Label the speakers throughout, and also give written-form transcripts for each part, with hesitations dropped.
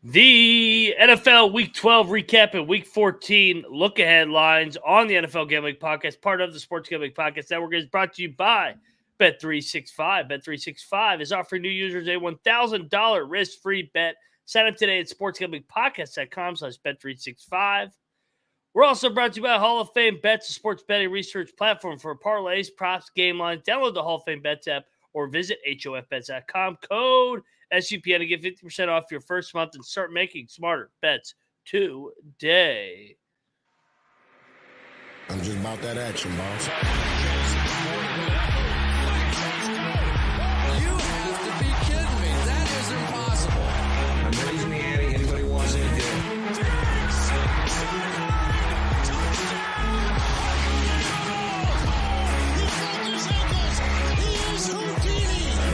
Speaker 1: The NFL Week 12 recap and Week 14 look-ahead lines on the NFL Gambling Podcast, part of the Sports Gambling Podcast Network, is brought to you by Bet365. Bet365 is offering new users a $1,000 risk-free bet. Sign up today at sportsgamblingpodcast.com/bet365. We're also brought to you by Hall of Fame Bets, a sports betting research platform for parlays, props, game lines. Download the Hall of Fame Bets app or visit hofbets.com. Code SUPN to get 50% off your first month and start making smarter bets today.
Speaker 2: I'm just about that action, boss.
Speaker 3: You have to be kidding me. That is impossible.
Speaker 4: I'm raising the ante. Anybody wants any deal?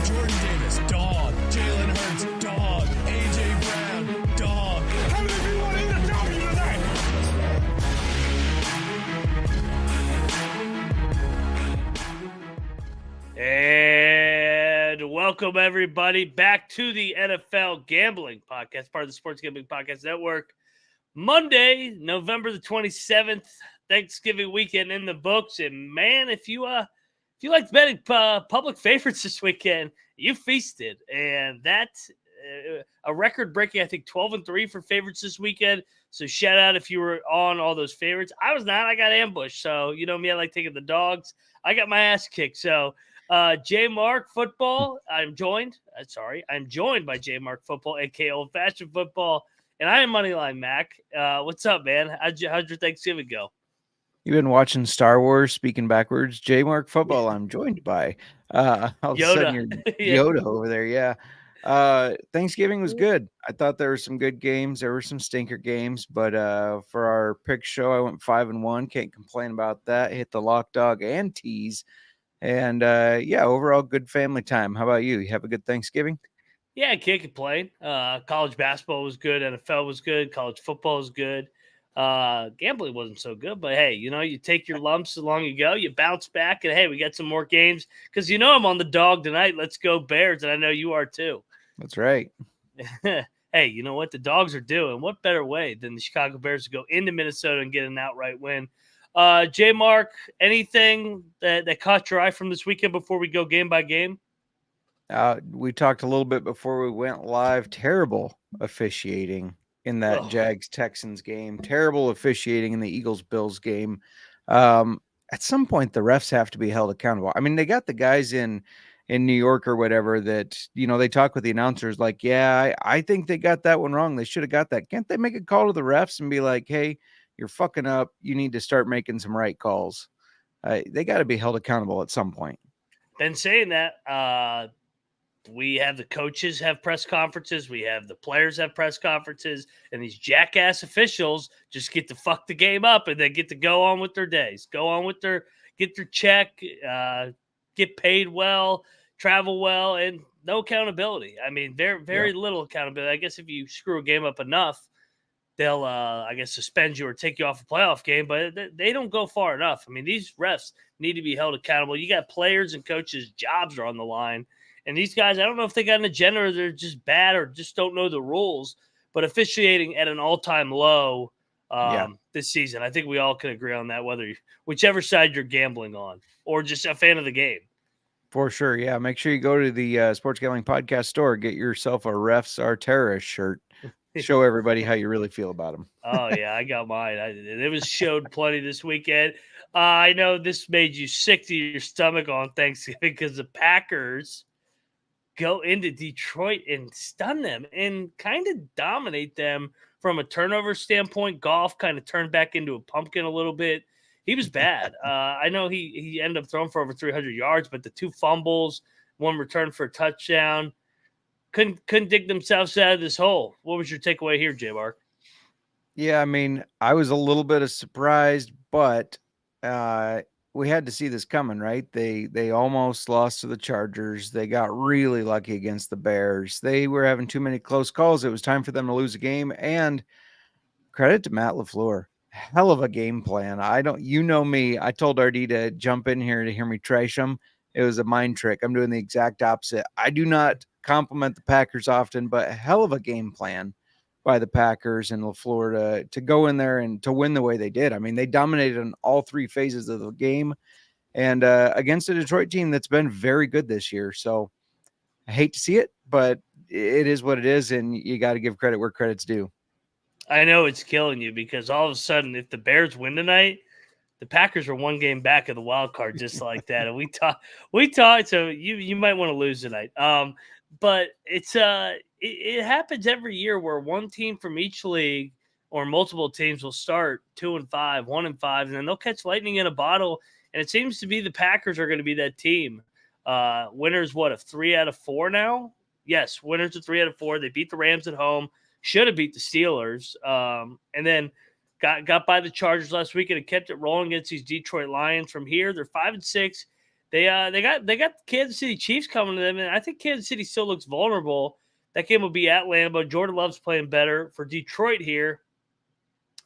Speaker 5: Jordan Davis, dog. Jalen Hurts, dog. AJ Brown, dog. How many of you want to eat a doggy tonight?
Speaker 1: And welcome, everybody, back to the NFL Gambling Podcast, part of the Sports Gambling Podcast Network. Monday, November the 27th, Thanksgiving weekend in the books. And, man, if you like betting public favorites this weekend, you feasted. And that's a record-breaking, I think, 12-3 for favorites this weekend. So shout out if you were on all those favorites. I was not. I got ambushed. So, you know me, I like taking the dogs. I got my ass kicked. So, JMark Football, I'm joined by JMark Football, a.k.a. Old Fashioned Football. And I am Moneyline Mac. What's up, man? How'd your Thanksgiving go?
Speaker 6: You've been watching Star Wars, speaking backwards. JMark Football, I'm joined by. All of a sudden you're Yoda over there, yeah. Thanksgiving was good. I thought there were some good games. There were some stinker games, but for our pick show, I went 5-1. Can't complain about that. Hit the lock dog and tease. And, overall good family time. How about you? You have a good Thanksgiving?
Speaker 1: Yeah, I can't complain. College basketball was good. NFL was good. College football was good. Gambling wasn't so good, but hey, you take your lumps along you go, you bounce back, and hey, we got some more games because I'm on the dog tonight. Let's go Bears, and I know you are too.
Speaker 6: That's right.
Speaker 1: Hey, you know what? The dogs are doing. What better way than the Chicago Bears to go into Minnesota and get an outright win? JMark, anything that caught your eye from this weekend before we go game by game?
Speaker 6: We talked a little bit before we went live. Terrible officiating in that Jags-Texans game. Terrible officiating in the Eagles-Bills game. At some point, the refs have to be held accountable. I mean, they got the guys in New York or whatever that, they talk with the announcers like, yeah, I think they got that one wrong. They should have got that. Can't they make a call to the refs and be like, hey, you're fucking up. You need to start making some right calls. They got to be held accountable at some point.
Speaker 1: Been saying that. We have the coaches have press conferences. We have the players have press conferences. And these jackass officials just get to fuck the game up and they get to go on with their days. Go on with get their check, get paid well, travel well, and no accountability. I mean, very little accountability. I guess if you screw a game up enough, they'll, suspend you or take you off a playoff game. But they don't go far enough. I mean, these refs need to be held accountable. You got players and coaches' jobs are on the line. And these guys, I don't know if they got an agenda or they're just bad or just don't know the rules, but officiating at an all-time low this season. I think we all can agree on that, whichever side you're gambling on or just a fan of the game.
Speaker 6: For sure, yeah. Make sure you go to the Sports Gambling Podcast store, get yourself a Refs Are Terrorists shirt. Show everybody how you really feel about them.
Speaker 1: Oh, yeah, I got mine. It was showed plenty this weekend. I know this made you sick to your stomach on Thanksgiving because the Packers go into Detroit and stun them and kind of dominate them from a turnover standpoint. Goff kind of turned back into a pumpkin a little bit. He was bad. I know he ended up throwing for over 300 yards, but the 2 fumbles, 1 return for a touchdown, couldn't dig themselves out of this hole. What was your takeaway here, JMark?
Speaker 6: Yeah, I mean, I was a little bit surprised, but we had to see this coming, right? They almost lost to the Chargers. They got really lucky against the Bears. They were having too many close calls. It was time for them to lose a game. And credit to Matt LaFleur. Hell of a game plan. Me. I told RD to jump in here to hear me trash him. It was a mind trick. I'm doing the exact opposite. I do not compliment the Packers often, but hell of a game plan. by the Packers and LaFleur to go in there and to win the way they did. I mean, they dominated in all three phases of the game, and against a Detroit team that's been very good this year. So I hate to see it, but it is what it is, and you got to give credit where credit's due.
Speaker 1: I know it's killing you because all of a sudden, if the Bears win tonight, the Packers are one game back of the wild card, just like that. And we talked. So you might want to lose tonight. But it's it happens every year where one team from each league or multiple teams will start 2-5, 1-5, and then they'll catch lightning in a bottle. And it seems to be the Packers are going to be that team. Winners, of 3 out of 4 now? Yes, winners of 3 out of 4. They beat the Rams at home. Should have beat the Steelers. And then got by the Chargers last week and kept it rolling against these Detroit Lions. From here, they're 5-6. They got the Kansas City Chiefs coming to them, and I think Kansas City still looks vulnerable. That game will be at Lambeau. Jordan Love's playing better for Detroit here.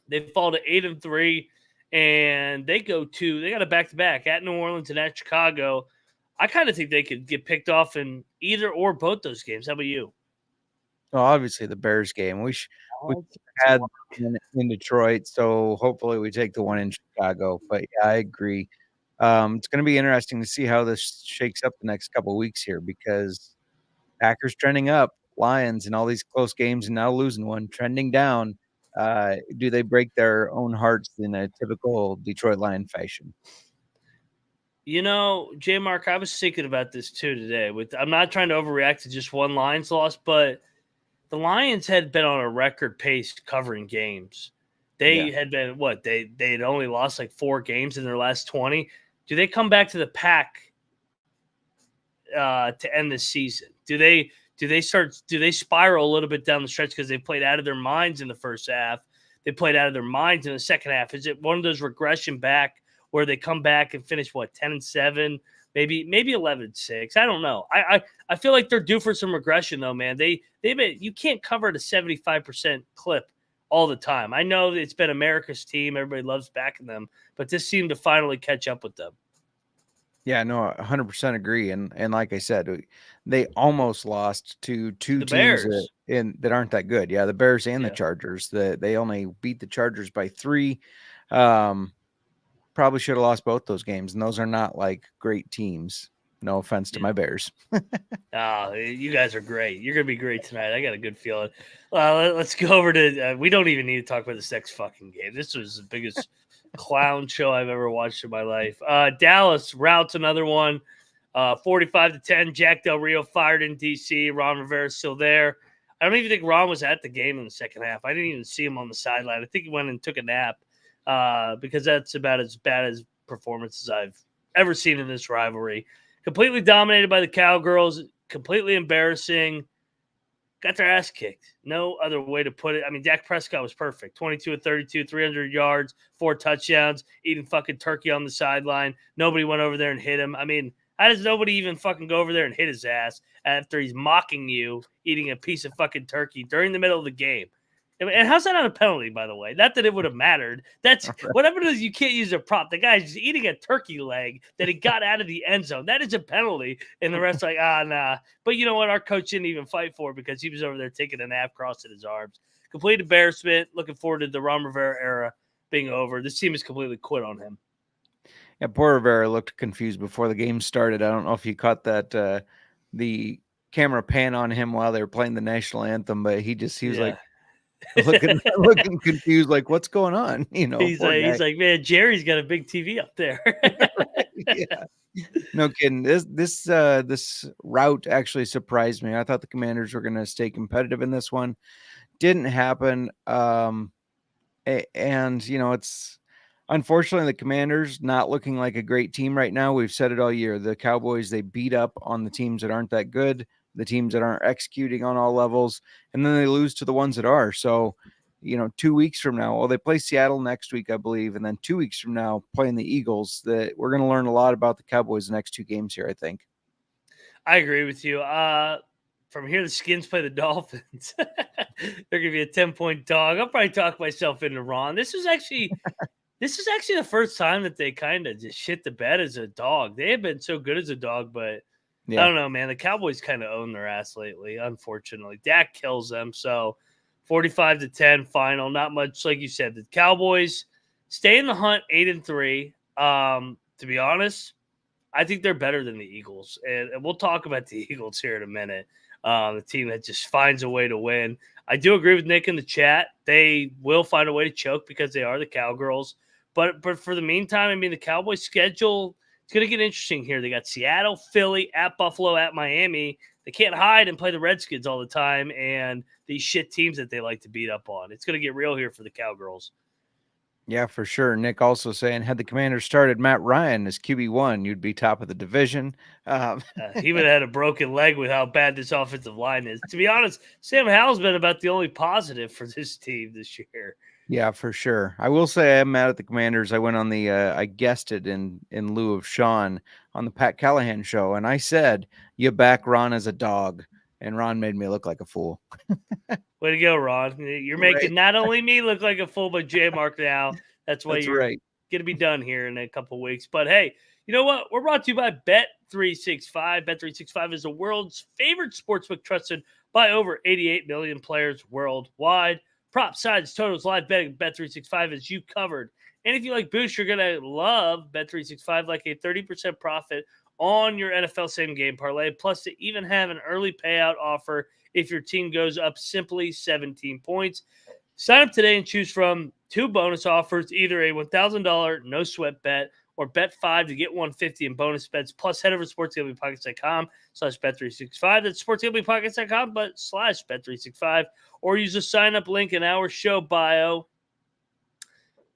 Speaker 1: They fall to 8-3, and they got a back-to-back at New Orleans and at Chicago. I kind of think they could get picked off in either or both those games. How about you?
Speaker 6: Well, obviously the Bears game. We had in Detroit, so hopefully we take the one in Chicago. But yeah, I agree. It's going to be interesting to see how this shakes up the next couple of weeks here because Packers trending up, Lions in all these close games and now losing one, trending down. Do they break their own hearts in a typical Detroit Lion fashion?
Speaker 1: You know, JMark, I was thinking about this too today. I'm not trying to overreact to just one Lions loss, but the Lions had been on a record pace covering games. They had been they had only lost like 4 games in their last 20. Do they come back to the pack to end this season? Do they spiral a little bit down the stretch because they played out of their minds in the first half? They played out of their minds in the second half. Is it one of those regression back where they come back and finish 10-7, maybe 11-6? I don't know. I feel like they're due for some regression though, man. You can't cover at a 75% clip all the time. I know it's been America's team. Everybody loves backing them, but this seemed to finally catch up with them.
Speaker 6: Yeah, no, 100% agree. And like I said, they almost lost to two teams
Speaker 1: Bears.
Speaker 6: that aren't that good. Yeah, the Bears and the Chargers. They only beat the Chargers by 3. Probably should have lost both those games, and those are not like great teams. No offense to my Bears.
Speaker 1: Oh, you guys are great. You're going to be great tonight. I got a good feeling. Let's go over to we don't even need to talk about this next fucking game. This was the biggest clown show I've ever watched in my life. Dallas routes another one, 45-10. Jack Del Rio fired in D.C. Ron Rivera's still there. I don't even think Ron was at the game in the second half. I didn't even see him on the sideline. I think he went and took a nap because that's about as bad as performances I've ever seen in this rivalry. Completely dominated by the Cowgirls, completely embarrassing. Got their ass kicked. No other way to put it. I mean, Dak Prescott was perfect. 22 of 32, 300 yards, 4 touchdowns, eating fucking turkey on the sideline. Nobody went over there and hit him. I mean, how does nobody even fucking go over there and hit his ass after he's mocking you, eating a piece of fucking turkey during the middle of the game? And how's that not a penalty, by the way? Not that it would have mattered. That's whatever it is, you can't use a prop. The guy's just eating a turkey leg that he got out of the end zone. That is a penalty. And the rest like, nah. But you know what? Our coach didn't even fight for it because he was over there taking a nap, crossing his arms. Complete embarrassment. Looking forward to the Ron Rivera era being over. This team is completely quit on him.
Speaker 6: Yeah, poor Rivera looked confused before the game started. I don't know if you caught that, the camera pan on him while they were playing the national anthem, but he was like, looking confused, like what's going on? You know,
Speaker 1: he's like, man, Jerry's got a big TV up there.
Speaker 6: Yeah, no kidding. This route actually surprised me. I thought the Commanders were going to stay competitive in this one. Didn't happen. And you know, it's unfortunately the Commanders not looking like a great team right now. We've said it all year. The Cowboys, they beat up on the teams that aren't that good, the teams that aren't executing on all levels, and then they lose to the ones that are. So, you know, 2 weeks from now, they play Seattle next week, I believe, and then 2 weeks from now playing the Eagles. That we're going to learn a lot about the Cowboys the next 2 games here, I think.
Speaker 1: I agree with you. From here, the Skins play the Dolphins. They're going to be a 10-point dog. I'll probably talk myself into Ron. This is actually the first time that they kind of just shit the bed as a dog. They have been so good as a dog, but I don't know, man. The Cowboys kind of own their ass lately, unfortunately. Dak kills them, so 45-10 final. Not much, like you said. The Cowboys stay in the hunt, 8-3. To be honest, I think they're better than the Eagles, and we'll talk about the Eagles here in a minute. The team that just finds a way to win. I do agree with Nick in the chat. They will find a way to choke because they are the Cowgirls. But for the meantime, I mean, the Cowboys' schedule is going to get interesting here. They got Seattle, Philly, at Buffalo, at Miami. They can't hide and play the Redskins all the time and these shit teams that they like to beat up on. It's going to get real here for the Cowgirls.
Speaker 6: Yeah, for sure. Nick also saying, had the Commanders started Matt Ryan as QB1, you'd be top of the division.
Speaker 1: He would have had a broken leg with how bad this offensive line is. To be honest, Sam Howell's been about the only positive for this team this year.
Speaker 6: Yeah, for sure. I will say I'm mad at the Commanders. I went on the I guessed it in lieu of Sean on the Pat Callahan show, and I said, you back Ron as a dog, and Ron made me look like a fool.
Speaker 1: Way to go, Ron. You're making not only me look like a fool, but JMark now. That's why you're
Speaker 6: right.
Speaker 1: going to be done here in a couple of weeks. But hey, you know what? We're brought to you by Bet365. Bet365 is the world's favorite sportsbook, trusted by over 88 million players worldwide. Prop sides, totals, live betting, Bet365 is you covered. And if you like boosts, you're going to love Bet365, like a 30% profit on your NFL same game parlay. Plus, they even have an early payout offer if your team goes up simply 17 points. Sign up today and choose from 2 bonus offers, either a $1,000 no sweat bet or bet 5 to get $150 in bonus bets. Plus, head over to sportsgamblingpockets.com/bet365. That's sportsgamblingpockets.com /bet365, or use the sign up link in our show bio.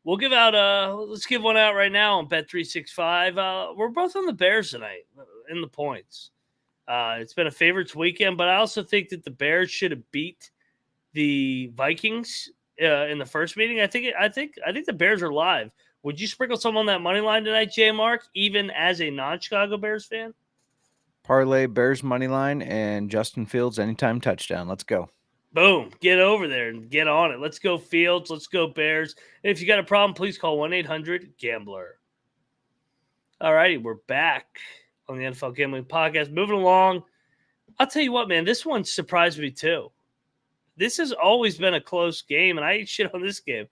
Speaker 1: We'll give out let's give one out right now on Bet365. We're both on the Bears tonight in the points. It's been a favorites weekend, but I also think that the Bears should have beat the Vikings in the first meeting. I think the Bears are live. Would you sprinkle some on that money line tonight, JMark, even as a non-Chicago Bears fan?
Speaker 6: Parlay Bears money line and Justin Fields anytime touchdown. Let's go.
Speaker 1: Boom. Get over there and get on it. Let's go Fields. Let's go Bears. And if you got a problem, please call 1-800-GAMBLER. All righty, we're back on the NFL Gambling Podcast. Moving along. I'll tell you what, man, this one surprised me too. This has always been a close game, and I ate shit on this game.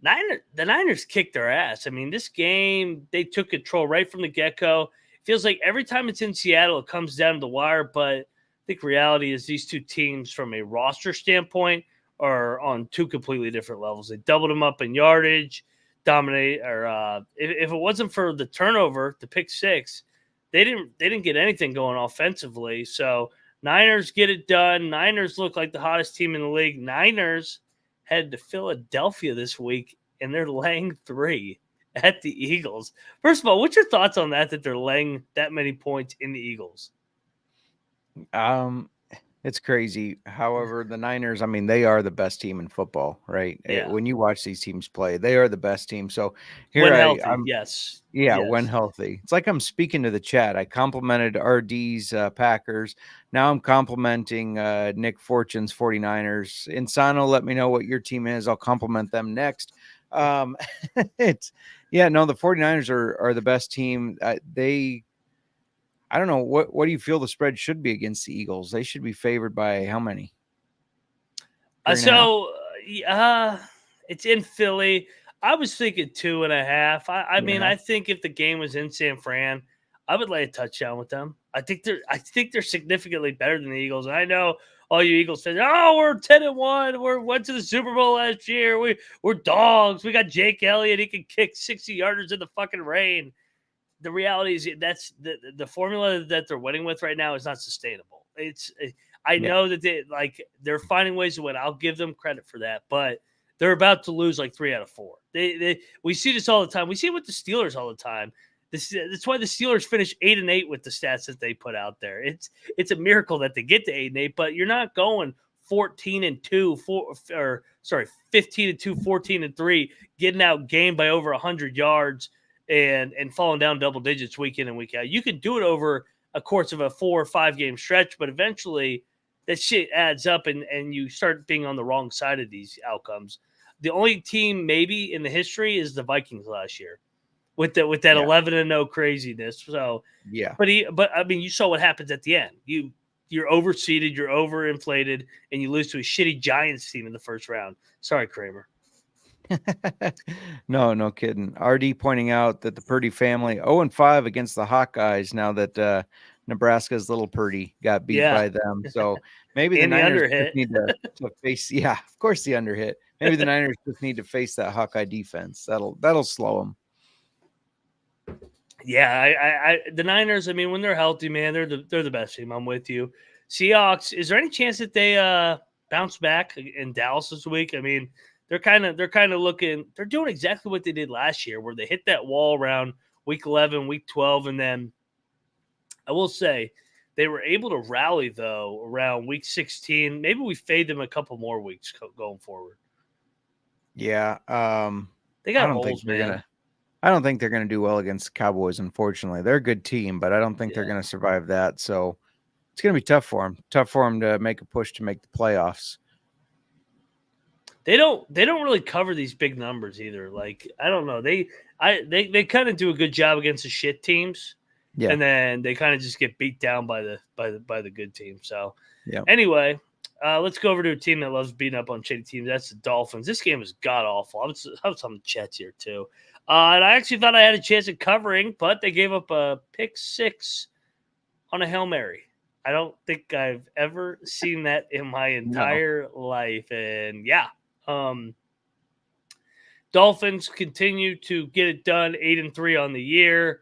Speaker 1: The Niners kicked their ass. I mean, this game, they took control right from the get-go. It feels like every time it's in Seattle, it comes down to the wire, but I think reality is these two teams from a roster standpoint are on 2 completely different levels. They doubled them up in yardage, dominate, or if it wasn't for the turnover, the pick 6, they didn't get anything going offensively. So Niners get it done. Niners look like the hottest team in the league. Niners head to Philadelphia this week, and they're laying 3 at the Eagles. First of all, what's your thoughts on that they're laying that many points in the Eagles?
Speaker 6: It's crazy. However, the Niners, I mean, they are the best team in football, right?
Speaker 1: Yeah.
Speaker 6: When you watch these teams play, they are the best team. So here
Speaker 1: When healthy,
Speaker 6: yes.
Speaker 1: Yes.
Speaker 6: When healthy. It's like I'm speaking to the chat. I complimented RD's Packers. Now I'm complimenting Nick Fortune's 49ers. Insano, let me know what your team is. I'll compliment them next. The 49ers are the best team. I don't know. What do you feel the spread should be against the Eagles? They should be favored by how many?
Speaker 1: It's in Philly. I was thinking 2.5. I mean, I think if the game was in San Fran, I would lay a touchdown with them. I think they're significantly better than the Eagles. And I know all you Eagles fans, we're 10-1. We went to the Super Bowl last year. We're dogs. We got Jake Elliott. He can kick 60-yarders in the fucking rain. The reality is that's the formula that they're winning with right now is not sustainable. I know that they're finding ways to win. I'll give them credit for that, but they're about to lose like 3 out of 4. We see this all the time. We see it with the Steelers all the time. That's why the Steelers finish 8-8 with the stats that they put out there. It's a miracle that they get to 8-8, but you're not going 14-2, 15-2, 14-3, getting out gamed by over 100 yards. And falling down double digits week in and week out. You can do it over a course of a 4 or 5 game stretch, but eventually that shit adds up and you start being on the wrong side of these outcomes. The only team maybe in the history is the Vikings last year with that 11-0 craziness. So
Speaker 6: yeah,
Speaker 1: but I mean, you saw what happens at the end. you're overseeded, you're overinflated, and you lose to a shitty Giants team in the first round. Sorry, Kramer.
Speaker 6: No kidding. RD pointing out that the Purdy family 0-5 against the Hawkeyes now that Nebraska's little Purdy got beat by them. So maybe the
Speaker 1: And the
Speaker 6: Niners
Speaker 1: underhit.
Speaker 6: just need to face. Yeah, of course the underhit. Maybe the Niners just need to face that Hawkeye defense. That'll slow them.
Speaker 1: Yeah, the Niners. I mean, when they're healthy, man, they're the best team. I'm with you. Seahawks. Is there any chance that they bounce back in Dallas this week? I mean, they're kind of looking. They're doing exactly what they did last year, where they hit that wall around week 11, week 12, and then I will say they were able to rally though around week 16. Maybe we fade them a couple more weeks going forward.
Speaker 6: Yeah,
Speaker 1: they got holes, man.
Speaker 6: I don't think they're going to do well against the Cowboys, unfortunately. They're a good team, but I don't think they're going to survive that. So it's going to be tough for them. Tough for them to make a push to make the playoffs.
Speaker 1: They don't really cover these big numbers either. Like, I don't know. They kind of do a good job against the shit teams. Yeah. And then they kind of just get beat down by the good team. So anyway, let's go over to a team that loves beating up on shitty teams. That's the Dolphins. This game was god awful. I was on the chats here too. And I actually thought I had a chance at covering, but they gave up a pick 6 on a Hail Mary. I don't think I've ever seen that in my entire life. And Dolphins continue to get it done, 8-3 on the year.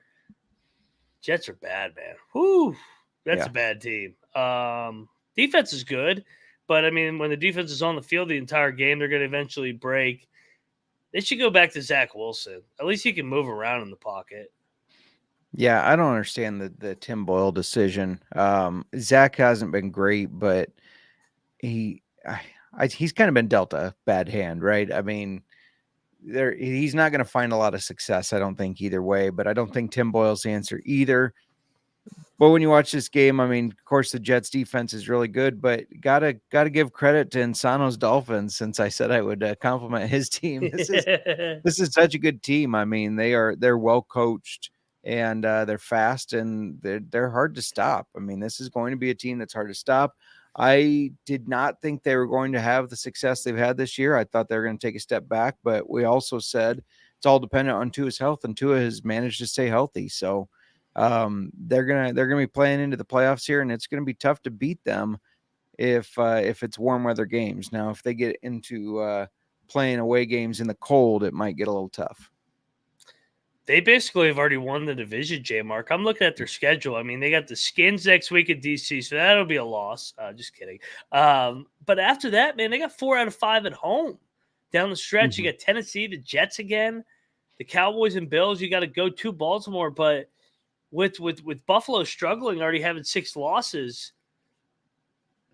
Speaker 1: Jets are bad, man. Whew, that's a bad team. Defense is good, but I mean, when the defense is on the field the entire game, they're going to eventually break. They should go back to Zach Wilson. At least he can move around in the pocket.
Speaker 6: Yeah, I don't understand the Tim Boyle decision. Zach hasn't been great, but he's kind of been dealt a bad hand, right? I mean, he's not going to find a lot of success, I don't think, either way. But I don't think Tim Boyle's the answer either. But when you watch this game, I mean, of course, the Jets defense is really good, but gotta give credit to Insano's Dolphins. Since I said I would compliment his team, this is such a good team. I mean, they're well coached and they're fast and they're hard to stop. I mean, this is going to be a team that's hard to stop. I did not think they were going to have the success they've had this year. I thought they were going to take a step back, but we also said it's all dependent on Tua's health, and Tua has managed to stay healthy. So they're gonna be playing into the playoffs here, and it's gonna be tough to beat them if it's warm weather games. Now, if they get into playing away games in the cold, it might get a little tough.
Speaker 1: They basically have already won the division, JMark. I'm looking at their schedule. I mean, they got the Skins next week at DC, so that'll be a loss. Just kidding. But after that, man, they got 4 out of 5 at home. Down the stretch,
Speaker 6: Mm-hmm.
Speaker 1: You got Tennessee, the Jets again, the Cowboys and Bills. You got to go to Baltimore, but with Buffalo struggling, already having 6 losses,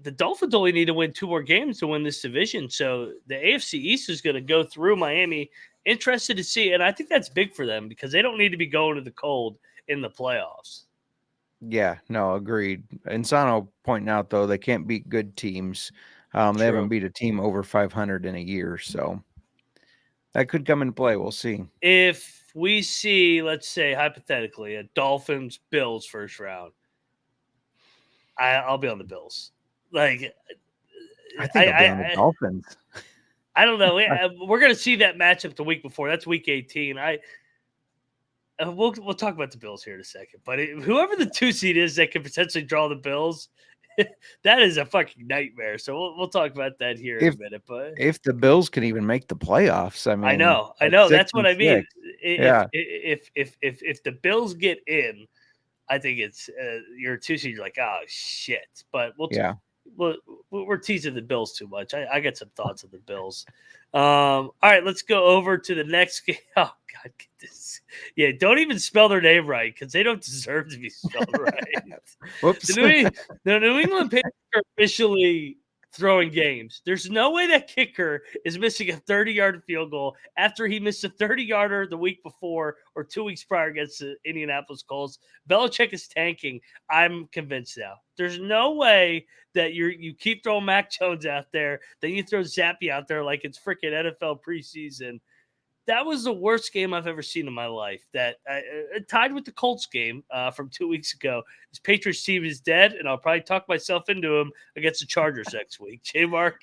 Speaker 1: the Dolphins only need to win 2 more games to win this division. So the AFC East is going to go through Miami. Interested to see, and I think that's big for them because they don't need to be going to the cold in the playoffs.
Speaker 6: Yeah, no, agreed. Insano pointing out, though, they can't beat good teams. They haven't beat a team over 500 in a year, so that could come into play. We'll see.
Speaker 1: If we see, let's say, hypothetically, a Dolphins-Bills first round, I'll be on the Bills. Like,
Speaker 6: I think I'll be on the Dolphins.
Speaker 1: I don't know. We're going to see that matchup the week before. That's week 18. We'll talk about the Bills here in a second. But whoever the 2 seed is that could potentially draw the Bills, that is a fucking nightmare. So we'll talk about that here in a minute. But
Speaker 6: if the Bills can even make the playoffs, I mean,
Speaker 1: I know. That's what I mean. If the Bills get in, I think it's you're a 2 seed. You're like, oh shit. But we're teasing the Bills too much. I got some thoughts on the Bills. All right, let's go over to the next game. Oh God, get this. Yeah, don't even spell their name right because they don't deserve to be spelled right.
Speaker 6: Whoops.
Speaker 1: The New England Patriots are officially throwing games. There's no way that kicker is missing a 30-yard field goal after he missed a 30-yarder the week before or 2 weeks prior against the Indianapolis Colts. Belichick is tanking. I'm convinced now. There's no way that you keep throwing Mac Jones out there, then you throw Zappy out there like it's freaking NFL preseason. that was the worst game I've ever seen in my life. That tied with the Colts game from 2 weeks ago. This Patriots team is dead, and I'll probably talk myself into him against the Chargers next week. JMark,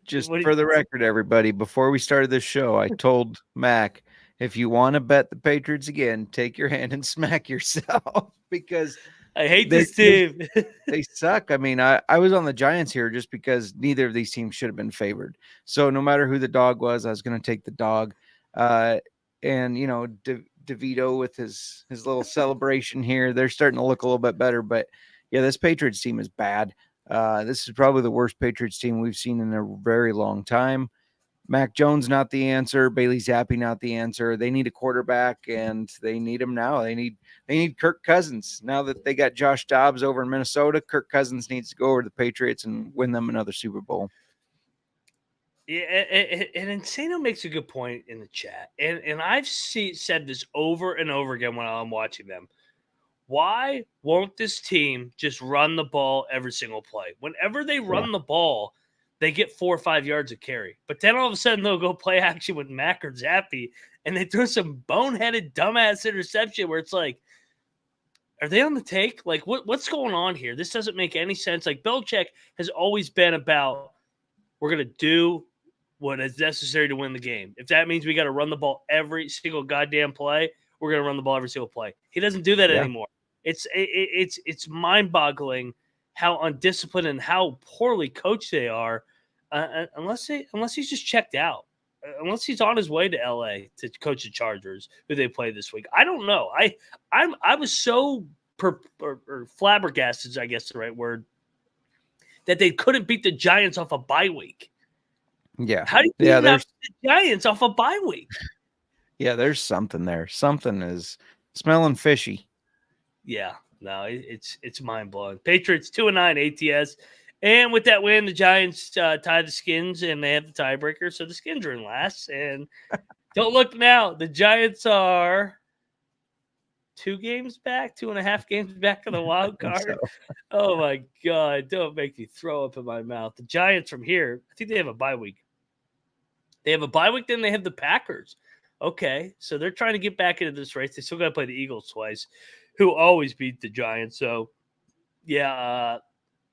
Speaker 6: Just
Speaker 1: what do
Speaker 6: for
Speaker 1: you-
Speaker 6: the record, everybody, before we started this show, I told Mac, if you want to bet the Patriots again, take your hand and smack yourself because
Speaker 1: I hate
Speaker 6: they
Speaker 1: this team.
Speaker 6: they suck. I mean, I was on the Giants here just because neither of these teams should have been favored. So no matter who the dog was, I was going to take the dog. And DeVito with his little celebration here, they're starting to look a little bit better. But yeah, this Patriots team is bad. This is probably the worst Patriots team we've seen in a very long time. Mac Jones not the answer. Bailey Zappi not the answer. They need a quarterback, and they need him now. They need Kirk Cousins now that they got Josh Dobbs over in Minnesota. Kirk Cousins needs to go over to the Patriots and win them another Super Bowl.
Speaker 1: Yeah, and Insano makes a good point in the chat, and I've said this over and over again when I'm watching them. Why won't this team just run the ball every single play? Whenever they run the ball, they get 4 or 5 yards of carry. But then all of a sudden they'll go play action with Mac or Zappi, and they throw some boneheaded dumbass interception where it's like, are they on the take? Like, what's going on here? This doesn't make any sense. Like, Belichick has always been about, we're going to do what is necessary to win the game. If that means we got to run the ball every single goddamn play, we're going to run the ball every single play. He doesn't do that anymore. It's mind-boggling how undisciplined and how poorly coached they are, unless he's just checked out, unless he's on his way to LA to coach the Chargers, who they play this week. I don't know. I was so flabbergasted, I guess the right word, that they couldn't beat the Giants off a bye week.
Speaker 6: Yeah.
Speaker 1: How do you not beat the Giants off a bye week?
Speaker 6: Yeah, there's something there. Something is smelling fishy.
Speaker 1: Yeah, no, it's mind blowing. Patriots 2-9 ATS, and with that win, the Giants tie the Skins, and they have the tiebreaker, so the Skins are in last. And don't look now, the Giants are 2.5 games back of the wild card.
Speaker 6: So.
Speaker 1: Oh my God, don't make me throw up in my mouth. The Giants from here, I think they have a bye week. They have a bye week, then they have the Packers. Okay, so they're trying to get back into this race. They still got to play the Eagles twice, who always beat the Giants. So, yeah,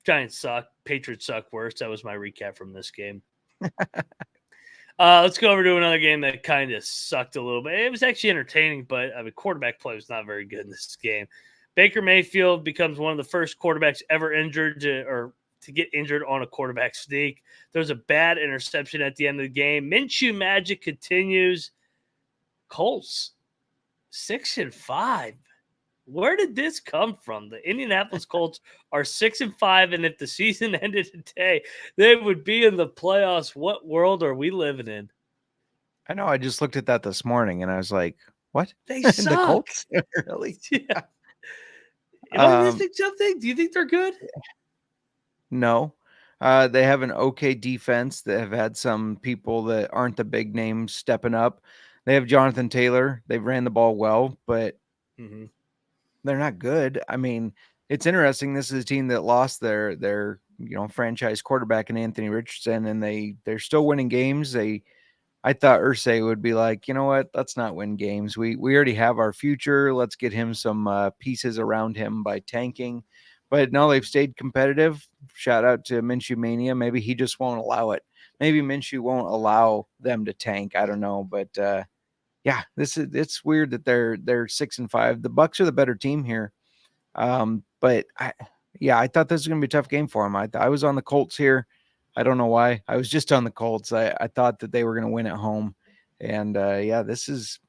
Speaker 1: Giants suck. Patriots suck worse. That was my recap from this game. Let's go over to another game that kind of sucked a little bit. It was actually entertaining, but quarterback play was not very good in this game. Baker Mayfield becomes one of the first quarterbacks ever injured to get injured on a quarterback sneak. There was a bad interception at the end of the game. Minshew magic continues. Colts 6-5. Where did this come from? The Indianapolis Colts are 6-5, and if the season ended today, they would be in the playoffs. What world are we living in?
Speaker 6: I know. I just looked at that this morning, and I was like, "What?
Speaker 1: They
Speaker 6: the
Speaker 1: suck."
Speaker 6: Colts? Really?
Speaker 1: Yeah. Am I missing something? Do you think they're good?
Speaker 6: No. They have an okay defense that have had some people that aren't the big names stepping up. They have Jonathan Taylor. They ran the ball well, but they're not good. I mean, it's interesting. This is a team that lost their franchise quarterback in Anthony Richardson, and they're still winning games. I thought Irsay would be like, you know what? Let's not win games. We already have our future. Let's get him some pieces around him by tanking. But no, they've stayed competitive. Shout out to Minshew Mania. Maybe he just won't allow it. Maybe Minshew won't allow them to tank. I don't know, but yeah, it's weird that they're 6-5. The Bucs are the better team here, but I thought this was gonna be a tough game for them. I was on the Colts here. I don't know why. I was just on the Colts. I thought that they were gonna win at home, and this is,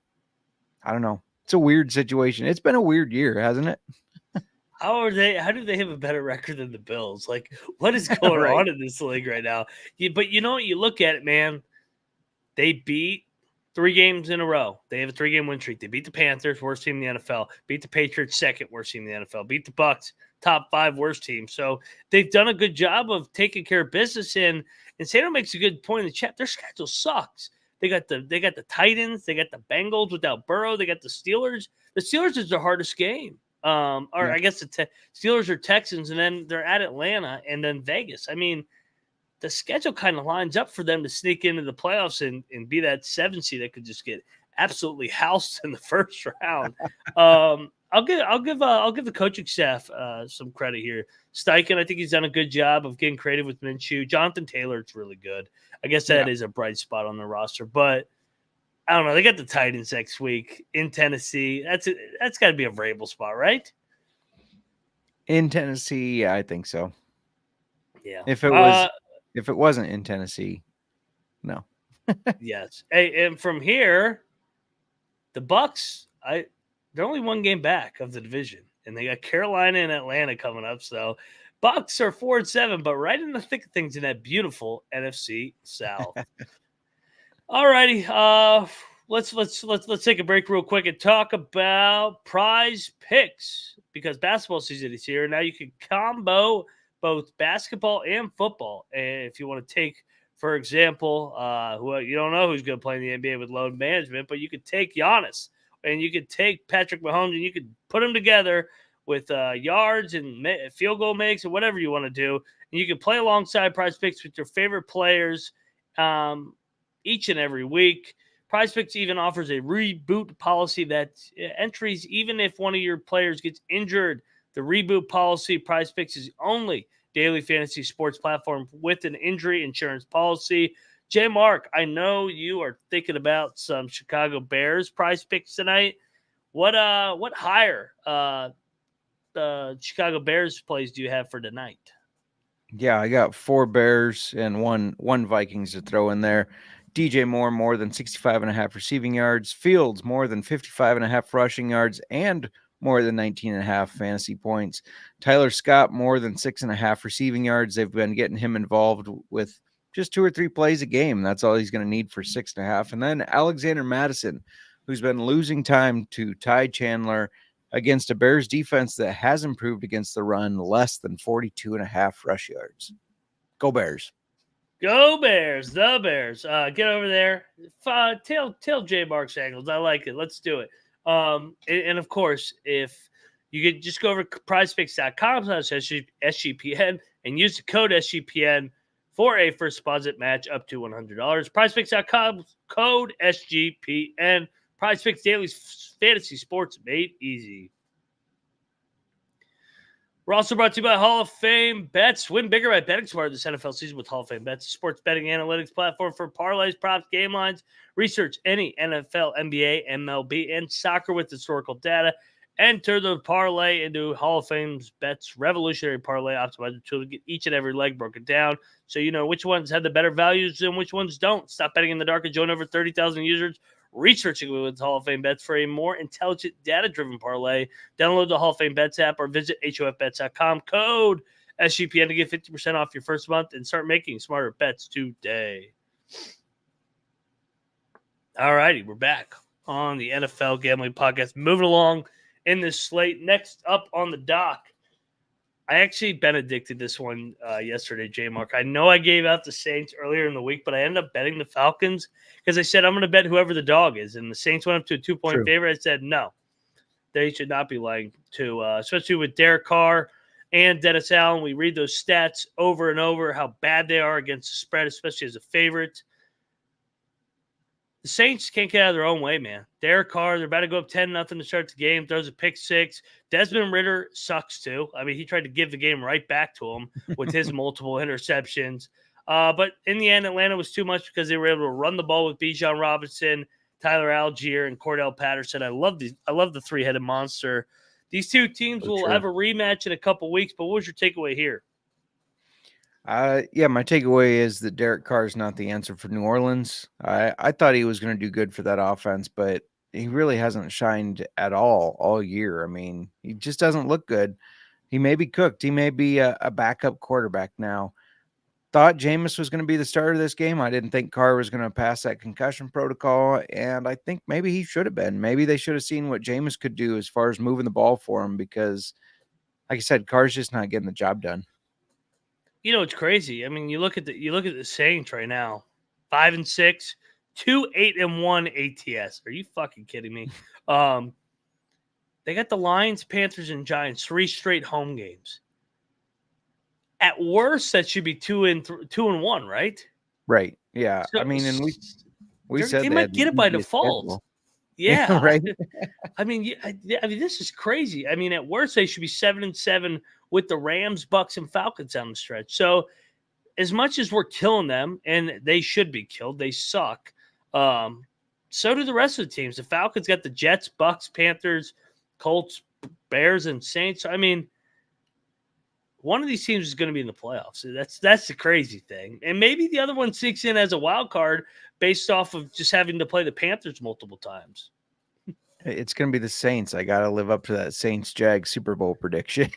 Speaker 6: I don't know. It's a weird situation. It's been a weird year, hasn't it?
Speaker 1: How do they have a better record than the Bills? Like, what is going on in this league right now? But you know what? You look at it, man. They beat 3 games in a row. They have a 3-game win streak. They beat the Panthers, worst team in the NFL. Beat the Patriots, second worst team in the NFL. Beat the Bucs, top 5 worst team. So they've done a good job of taking care of business. And Sano makes a good point in the chat. Their schedule sucks. They got the Titans. They got the Bengals without Burrow. They got the Steelers. The Steelers is their hardest game. I guess the Steelers are Texans, and then they're at Atlanta, and then Vegas. I mean, the schedule kind of lines up for them to sneak into the playoffs and be that 7 seed that could just get absolutely housed in the first round. I'll give the coaching staff some credit here. Steichen, I think he's done a good job of getting creative with Minshew. Jonathan Taylor, it's really good. I guess that is a bright spot on the roster, but I don't know. They got the Titans next week in Tennessee. That's got to be a variable spot, right?
Speaker 6: In Tennessee, I think so.
Speaker 1: Yeah.
Speaker 6: If it wasn't in Tennessee, no.
Speaker 1: Yes. Hey, and from here, the Bucks, they're only one game back of the division, and they got Carolina and Atlanta coming up. So Bucks are 4-7, but right in the thick of things in that beautiful NFC South. All righty. Let's take a break real quick and talk about Prize Picks, because basketball season is here. Now you can combo both basketball and football. And if you want to take, for example, who you don't know who's going to play in the NBA with load management, but you could take Giannis and you could take Patrick Mahomes and you could put them together with yards and field goal makes and whatever you want to do. And you can play alongside Prize Picks with your favorite players each and every week. Prize Picks even offers a reboot policy that entries even if one of your players gets injured. The reboot policy, Prize Picks, is only daily fantasy sports platform with an injury insurance policy. JMark, I know you are thinking about some Chicago Bears Prize Picks tonight. What higher the Chicago Bears plays do you have for tonight?
Speaker 6: Yeah, I got 4 Bears and one Vikings to throw in there. DJ Moore, more than 65.5 receiving yards. Fields, more than 55.5 rushing yards and more than 19.5 fantasy points. Tyler Scott, more than 6.5 receiving yards. They've been getting him involved with just 2 or 3 plays a game. That's all he's going to need for 6.5. And then Alexander Madison, who's been losing time to Ty Chandler against a Bears defense that has improved against the run, less than 42.5 rush yards. Go Bears.
Speaker 1: Go Bears, the Bears. Get over there. Tell JMark Sangles. I like it. Let's do it. And of course, if you could just go over to prizepicks.com/SGPN and use the code SGPN for a first deposit match up to $100. Prizepicks.com, code SGPN. Prize Picks Daily Fantasy Sports made easy. We're also brought to you by Hall of Fame Bets. Win bigger by betting smarter this NFL season with Hall of Fame Bets, a sports betting analytics platform for parlays, props, game lines. Research any NFL, NBA, MLB, and soccer with historical data. Enter the parlay into Hall of Fame's Bets revolutionary parlay optimizer tool to get each and every leg broken down so you know which ones have the better values and which ones don't. Stop betting in the dark and join over 30,000 users researching with Hall of Fame Bets for a more intelligent, data-driven parlay. Download the Hall of Fame Bets app or visit HOFBets.com. Code SGPN to get 50% off your first month and start making smarter bets today. All righty, we're back on the NFL Gambling Podcast. Moving along in this slate. Next up on the dock, I actually benedicted this one yesterday, JMark. I know I gave out the Saints earlier in the week, but I ended up betting the Falcons because I said I'm going to bet whoever the dog is. And the Saints went up to a 2-point favorite. I said, no, they should not be lying to, especially with Derek Carr and Dennis Allen. We read those stats over and over, how bad they are against the spread, especially as a favorite. The Saints can't get out of their own way, man. Derek Carr, they're about to go up 10-0 to start the game, throws a pick six. Desmond Ridder sucks too. I mean, he tried to give the game right back to him with his multiple interceptions. But in the end, Atlanta was too much because they were able to run the ball with Bijan Robinson, Tyler Algier, and Cordell Patterson. I love the three-headed monster. These two teams will have a rematch in a couple weeks, but what was your takeaway here?
Speaker 6: Yeah, my takeaway is that Derek Carr is not the answer for New Orleans. I thought he was going to do good for that offense, but he really hasn't shined at all year. I mean, he just doesn't look good. He may be cooked. He may be a backup quarterback now. Thought Jameis was going to be the starter of this game. I didn't think Carr was going to pass that concussion protocol, and I think maybe he should have been. Maybe they should have seen what Jameis could do as far as moving the ball for him because, like I said, Carr's just not getting the job done.
Speaker 1: You know, it's crazy. I mean, you look at the Saints right now, 5-6, 2-8-1 ATS. Are you fucking kidding me? They got the Lions, Panthers, and Giants 3 straight home games. At worst, that should be 2-1, right?
Speaker 6: Right. Yeah.
Speaker 1: So
Speaker 6: I mean, and we said
Speaker 1: they
Speaker 6: they
Speaker 1: might
Speaker 6: had the
Speaker 1: get it by
Speaker 6: easiest
Speaker 1: default.
Speaker 6: schedule.
Speaker 1: Yeah,
Speaker 6: Right.
Speaker 1: I mean, this is crazy. I mean, at worst, they should be 7-7 with the Rams, Bucks, and Falcons down the stretch. So, as much as we're killing them, and they should be killed, they suck. So do the rest of the teams. The Falcons got the Jets, Bucks, Panthers, Colts, Bears, and Saints. I mean, one of these teams is going to be in the playoffs. That's the crazy thing. And maybe the other one sinks in as a wild card based off of just having to play the Panthers multiple times.
Speaker 6: It's going to be the Saints. I got to live up to that Saints-Jags Super Bowl prediction.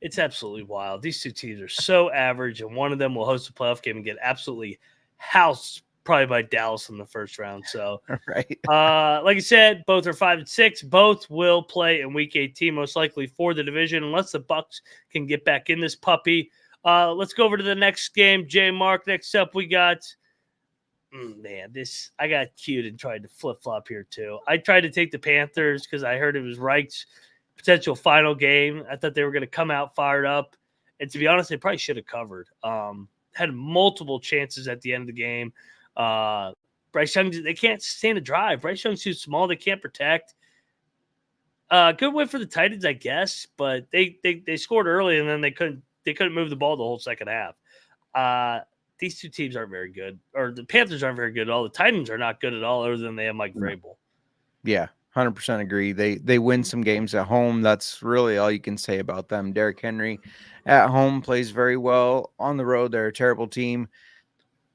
Speaker 1: It's absolutely wild. These two teams are so average, and one of them will host a playoff game and get absolutely housed probably by Dallas in the first round. So,
Speaker 6: Right.
Speaker 1: like I said, both are 5-6. Both will play in Week 18, most likely for the division, unless the Bucks can get back in this puppy. Let's go over to the next game. JMark, next up we got I got cute and tried to flip-flop here too. I tried to take the Panthers because I heard it was Reich's potential final game. I thought they were going to come out fired up. And to be honest, they probably should have covered. Had multiple chances at the end of the game. Bryce Young, they can't sustain a drive. Bryce Young's too small. They can't protect. Good win for the Titans, I guess, but they scored early and then they couldn't move the ball the whole second half. These two teams aren't very good, or the Panthers aren't very good at all. The Titans are not good at all, other than they have Mike Vrabel.
Speaker 6: Yeah, 100% agree. They win some games at home. That's really all you can say about them. Derrick Henry at home plays very well. On the road, they're a terrible team.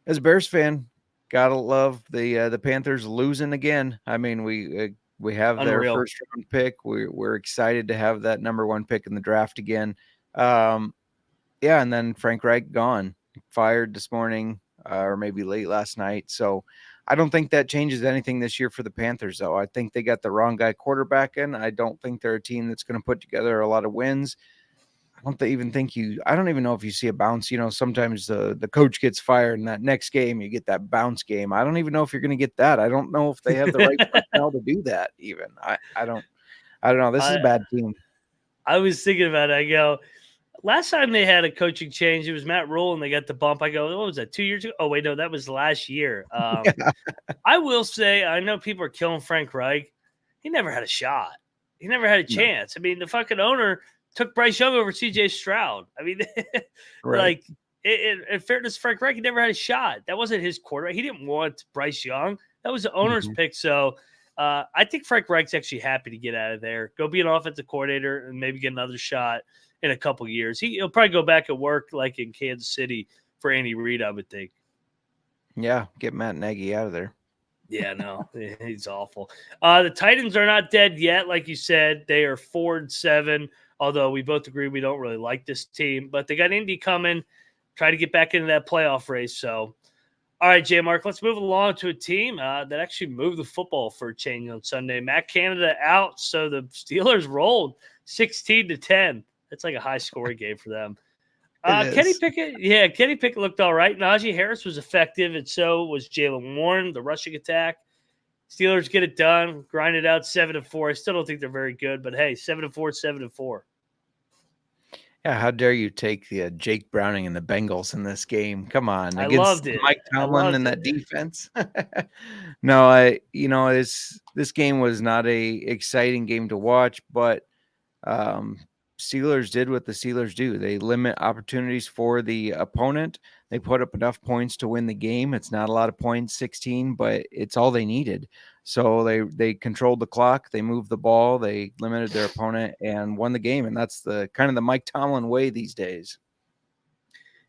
Speaker 6: As a Bears fan, gotta love the Panthers losing again. I mean, we have their
Speaker 1: Unreal.
Speaker 6: first round pick. We're excited to have that number 1 pick in the draft again. Yeah, and then Frank Reich gone, fired this morning, or maybe late last night. So I don't think that changes anything this year for the Panthers, though. I think they got the wrong guy quarterback in. I don't think they're a team that's going to put together a lot of wins. I don't even know if you see a bounce. You know, sometimes the coach gets fired and that next game you get that bounce game. I don't even know if you're going to get that. I don't know if they have the right personnel to do that even. I don't know. This is a bad team.
Speaker 1: I was thinking about it. I go, last time they had a coaching change, it was Matt Rule, and they got the bump. I go, what was that, 2 years ago? Oh, wait, no, that was last year. I will say, I know people are killing Frank Reich. He never had a shot. He never had a chance. I mean, the fucking owner took Bryce Young over C.J. Stroud. I mean,
Speaker 6: Right.
Speaker 1: like, in fairness, Frank Reich, he never had a shot. That wasn't his quarterback. He didn't want Bryce Young. That was the owner's pick. So I think Frank Reich's actually happy to get out of there, go be an offensive coordinator, and maybe get another shot in a couple years. He'll probably go back and work like in Kansas City for Andy Reid, I would think.
Speaker 6: Yeah, get Matt Nagy out of there.
Speaker 1: Yeah, no, he's awful. The Titans are not dead yet, like you said. They are 4-7, although we both agree we don't really like this team. But they got Indy coming, try to get back into that playoff race. So, all right, JMark, let's move along to a team that actually moved the football for a change on Sunday. Matt Canada out, so the Steelers rolled 16-10. That's like a high-scoring game for them. Kenny Pickett looked all right. Najee Harris was effective, and so was Jaylen Warren, the rushing attack. Steelers get it done, grind it out 7-4. I still don't think they're very good, but hey, 7-4, 7-4.
Speaker 6: Yeah, how dare you take the Jake Browning and the Bengals in this game? Come on,
Speaker 1: I
Speaker 6: against
Speaker 1: loved it.
Speaker 6: Mike Tomlin and that defense. No, this game was not a exciting game to watch, but Steelers did what the Steelers do. They limit opportunities for the opponent. They put up enough points to win the game. It's not a lot of points, 16, but it's all they needed. So they controlled the clock. They moved the ball. They limited their opponent and won the game. And that's the kind of the Mike Tomlin way these days.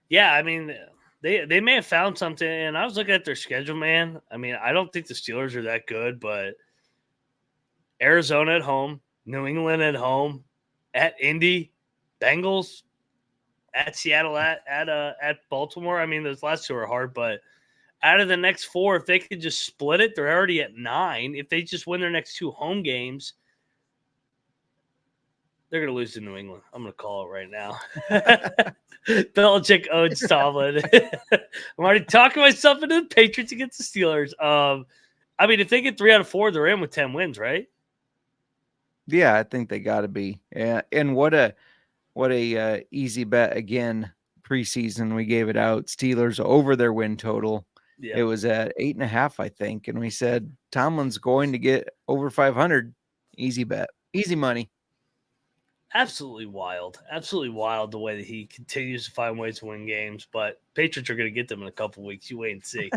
Speaker 1: Yeah, I mean, they may have found something. And I was looking at their schedule, man. I mean, I don't think the Steelers are that good, but Arizona at home, New England at home, at Indy, Bengals, at Seattle, at Baltimore. I mean, those last two are hard, but out of the next four, if they could just split it, they're already at 9. If they just win their next 2 home games, they're going to lose to New England. I'm going to call it right now. Belichick owns Tomlin. I'm already talking myself into the Patriots against the Steelers. I mean, if they get 3 out of 4, they're in with 10 wins, right?
Speaker 6: Yeah, I think they got to be. And what a what a easy bet again. Preseason, we gave it out. Steelers over their win total.
Speaker 1: Yeah.
Speaker 6: It was at 8.5, I think, and we said Tomlin's going to get over 500. Easy bet, easy money.
Speaker 1: Absolutely wild the way that he continues to find ways to win games. But Patriots are going to get them in a couple weeks. You wait and see.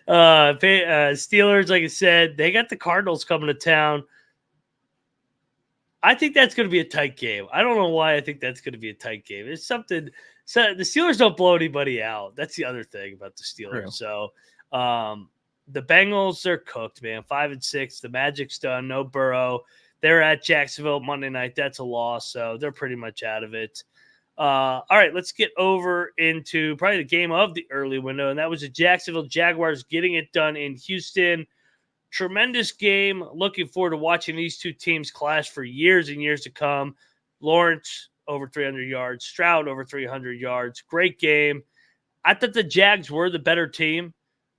Speaker 1: Steelers, like I said, they got the Cardinals coming to town. I think that's going to be a tight game. I don't know why I think that's going to be a tight game. It's something. So the Steelers don't blow anybody out. That's the other thing about the Steelers.
Speaker 6: True.
Speaker 1: So the Bengals, they're cooked, man. 5-6. The Magic's done. No Burrow. They're at Jacksonville Monday night. That's a loss. So they're pretty much out of it. All right, let's get over into probably the game of the early window, and that was the Jacksonville Jaguars getting it done in Houston. Tremendous game. Looking forward to watching these two teams clash for years and years to come. Lawrence over 300 yards, Stroud over 300 yards. Great game. I thought the Jags were the better team,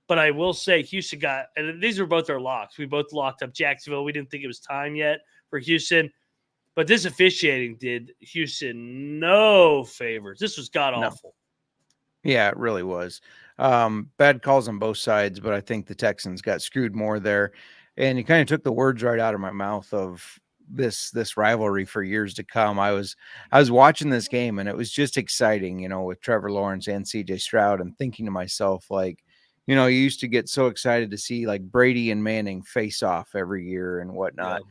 Speaker 1: but I will say Houston got, and these were both our locks. We both locked up Jacksonville. We didn't think it was time yet for Houston, but this officiating did Houston no favors. This was god-awful.
Speaker 6: Yeah, it really was. Bad calls on both sides, but I think the Texans got screwed more there. And you kind of took the words right out of my mouth of this rivalry for years to come. I was watching this game and it was just exciting, you know, with Trevor Lawrence and CJ Stroud, and thinking to myself, like, you know, you used to get so excited to see like Brady and Manning face off every year and whatnot.
Speaker 1: Yeah.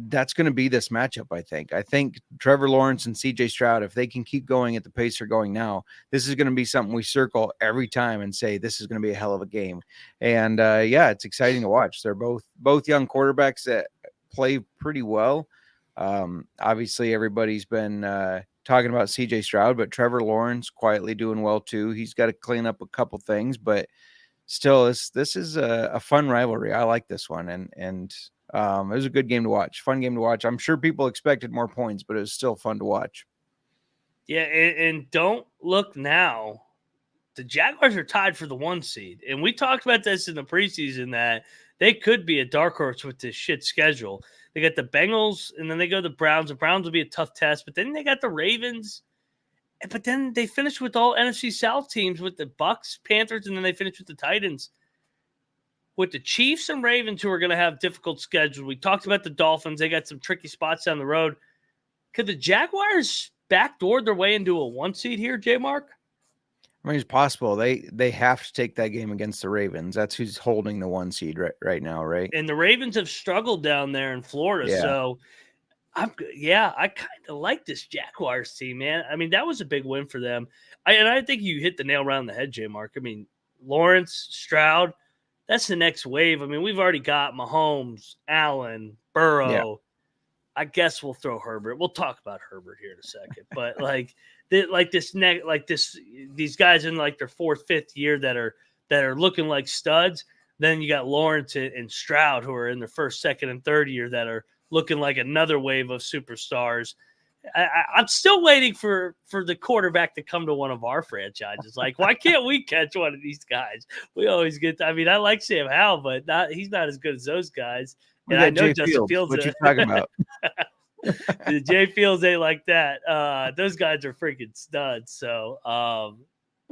Speaker 6: That's going to be this matchup, I think. I think Trevor Lawrence and CJ Stroud, if they can keep going at the pace they're going now, this is going to be something we circle every time and say this is going to be a hell of a game. And yeah, it's exciting to watch. They're both young quarterbacks that play pretty well. Obviously, everybody's been talking about CJ Stroud, but Trevor Lawrence quietly doing well too. He's got to clean up a couple things, but still, this is a fun rivalry. I like this one, and it was a good game to watch. Fun game to watch. I'm sure people expected more points, but it was still fun to watch.
Speaker 1: Yeah, and don't look now. The Jaguars are tied for the 1 seed. And we talked about this in the preseason that they could be a dark horse with this shit schedule. They got the Bengals, and then they go to the Browns. The Browns will be a tough test, but then they got the Ravens. But then they finish with all NFC South teams with the Bucks, Panthers, and then they finish with the Titans. With the Chiefs and Ravens, who are going to have difficult schedules. We talked about the Dolphins. They got some tricky spots down the road. Could the Jaguars backdoor their way into a 1 seed here, JMark?
Speaker 6: I mean, it's possible. They have to take that game against the Ravens. That's who's holding the 1 seed right now, right?
Speaker 1: And the Ravens have struggled down there in Florida.
Speaker 6: Yeah.
Speaker 1: So, I kind of like this Jaguars team, man. I mean, that was a big win for them. I think you hit the nail around the head, JMark. I mean, Lawrence, Stroud, that's the next wave. I mean, we've already got Mahomes, Allen, Burrow.
Speaker 6: Yeah.
Speaker 1: I guess we'll throw Herbert. We'll talk about Herbert here in a second. But these guys in like their 4th, 5th year that are looking like studs. Then you got Lawrence and Stroud who are in their 1st, 2nd, and 3rd year that are looking like another wave of superstars. I'm still waiting for the quarterback to come to one of our franchises. Like, why can't we catch one of these guys? We always get. I mean, I like Sam Howell, but he's not as good as those guys. And I know Justin Fields.
Speaker 6: What you talking about?
Speaker 1: The Jay Fields ain't like that. Those guys are freaking studs. So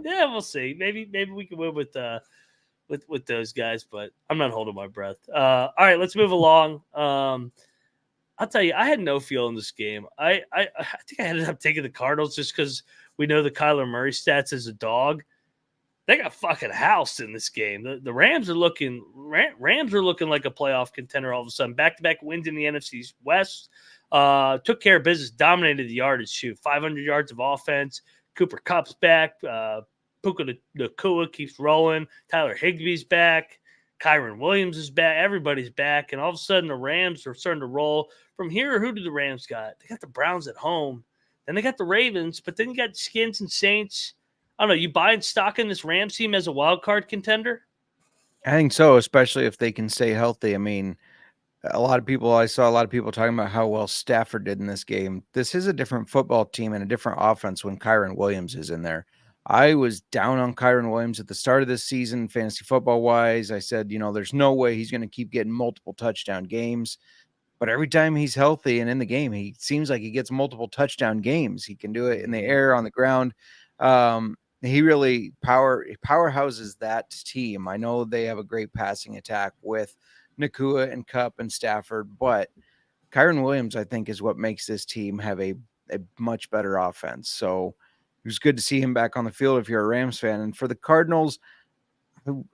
Speaker 1: yeah, we'll see. Maybe we can win with those guys, but I'm not holding my breath. All right, let's move along. I'll tell you, I had no feel in this game. I think I ended up taking the Cardinals just because we know the Kyler Murray stats as a dog. They got fucking housed in this game. The Rams are looking like a playoff contender all of a sudden. Back-to-back wins in the NFC West. Took care of business, dominated the yardage shoot. 500 yards of offense. Cooper Kupp's back. Puka Nacua keeps rolling. Tyler Higbee's back. Kyron Williams is back. Everybody's back. And all of a sudden, the Rams are starting to roll. From here, who do the Rams got? They got the Browns at home. Then they got the Ravens. But then you got Skins and Saints. I don't know. You buying stock in this Rams team as a wild card contender?
Speaker 6: I think so, especially if they can stay healthy. I mean, I saw a lot of people talking about how well Stafford did in this game. This is a different football team and a different offense when Kyron Williams is in there. I was down on Kyron Williams at the start of this season, fantasy football wise. I said, there's no way he's going to keep getting multiple touchdown games. but every time he's healthy and in the game, he seems like he gets multiple touchdown games. He can do it in the air, on the ground. He really powerhouses that team. I know they have a great passing attack with Nakua and Cup and Stafford, but Kyron Williams, I think, is what makes this team have a much better offense. So it was good to see him back on the field if you're a Rams fan. And for the Cardinals,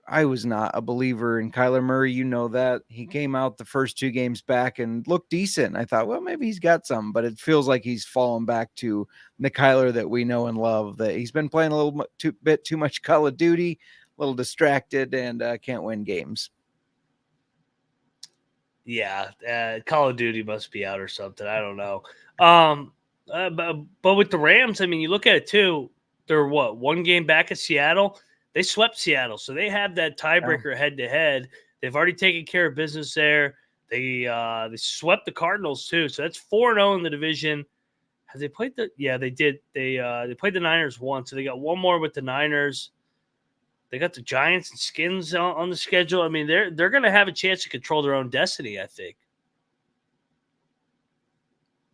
Speaker 6: I was not a believer in Kyler Murray. You know that. He came out the first 2 games back and looked decent. I thought, well, maybe he's got some, but it feels like he's fallen back to the Kyler that we know and love, that he's been playing a little bit too much Call of Duty, a little distracted, and can't win games.
Speaker 1: Yeah, Call of Duty must be out or something. I don't know. But with the Rams, I mean, you look at it too. They're what, 1 game back at Seattle? They swept Seattle, so they have that tiebreaker head-to-head. They've already taken care of business there. They swept the Cardinals too, so that's 4-0 in the division. Have they played the? Yeah, they did. They played the Niners once, so they got one more with the Niners. They got the Giants and Skins on the schedule. I mean, they're going to have a chance to control their own destiny, I think.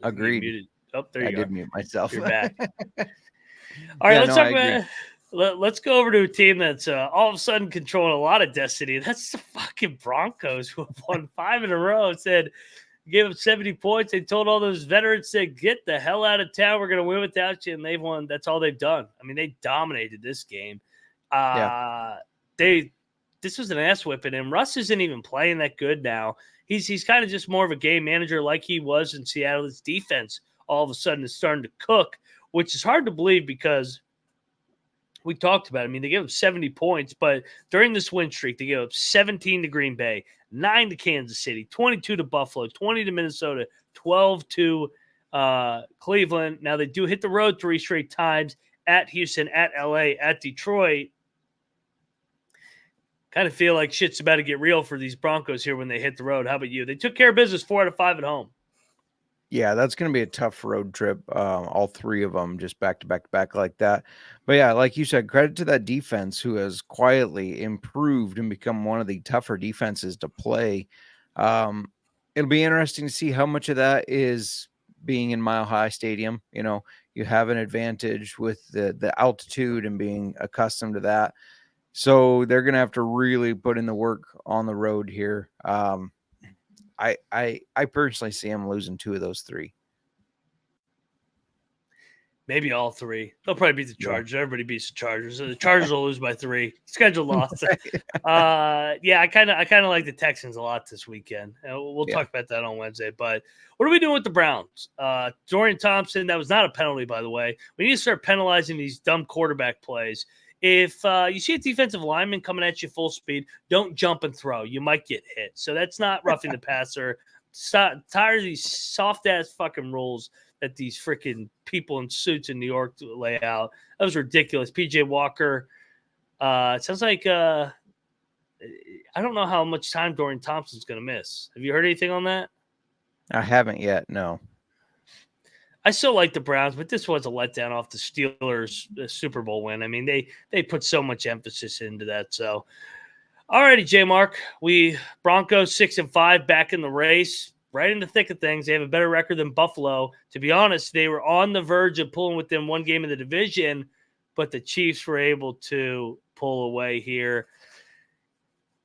Speaker 6: Agreed.
Speaker 1: Oh, there you go.
Speaker 6: I did mute myself.
Speaker 1: You're back. All right, let's talk about. Let's go over to a team that's all of a sudden controlling a lot of destiny. That's the fucking Broncos, who have won 5 in a row. Said, gave them 70 points. They told all those veterans, said, get the hell out of town. We're going to win without you. And they've won. That's all they've done. I mean, they dominated this game. This was an ass whipping, and Russ isn't even playing that good now. He's kind of just more of a game manager like he was in Seattle. His defense all of a sudden is starting to cook, which is hard to believe because we talked about it. I mean, they gave up 70 points, but during this win streak, they gave up 17 to Green Bay, 9 to Kansas City, 22 to Buffalo, 20 to Minnesota, 12 to Cleveland. Now, they do hit the road 3 straight times at Houston, at LA, at Detroit. Kind of feel like shit's about to get real for these Broncos here when they hit the road. How about you? They took care of business 4 out of 5 at home.
Speaker 6: Yeah, that's going to be a tough road trip. All 3 of them just back to back to back like that. But yeah, like you said, credit to that defense who has quietly improved and become one of the tougher defenses to play. It'll be interesting to see how much of that is being in Mile High Stadium. You know, you have an advantage with the altitude and being accustomed to that. So they're going to have to really put in the work on the road here. I personally see him losing 2 of those 3.
Speaker 1: Maybe all 3. They'll probably beat the Chargers. Everybody beats the Chargers. The Chargers will lose by 3. Schedule loss. Yeah, I kind of like the Texans a lot this weekend. We'll talk about that on Wednesday. But what are we doing with the Browns? Dorian Thompson, that was not a penalty, by the way. We need to start penalizing these dumb quarterback plays. If you see a defensive lineman coming at you full speed, don't jump and throw. You might get hit. So that's not roughing the passer. Tired of these soft-ass fucking rules that these freaking people in suits in New York lay out. That was ridiculous. P.J. Walker. It sounds like I don't know how much time Dorian Thompson's going to miss. Have you heard anything on that?
Speaker 6: I haven't yet, no.
Speaker 1: I still like the Browns, but this was a letdown off the Steelers Super Bowl win. I mean, they put so much emphasis into that. So, all righty, JMark. Broncos 6-5 back in the race, right in the thick of things. They have a better record than Buffalo. To be honest, they were on the verge of pulling within 1 game of the division, but the Chiefs were able to pull away here.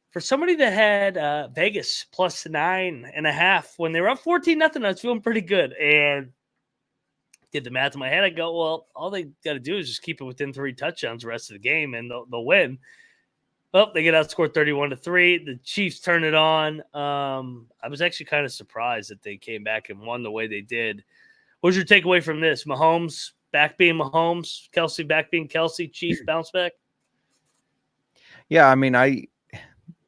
Speaker 1: For somebody that had Vegas plus 9.5 when they were up 14-0, I was feeling pretty good. And did the math in my head. I go, well, all they got to do is just keep it within 3 touchdowns the rest of the game, and they'll win. Well, they get outscored 31-3. The Chiefs turn it on. I was actually kind of surprised that they came back and won the way they did. What was your takeaway from this? Mahomes back being Mahomes, Kelsey back being Kelsey, Chiefs bounce back?
Speaker 6: Yeah, I mean,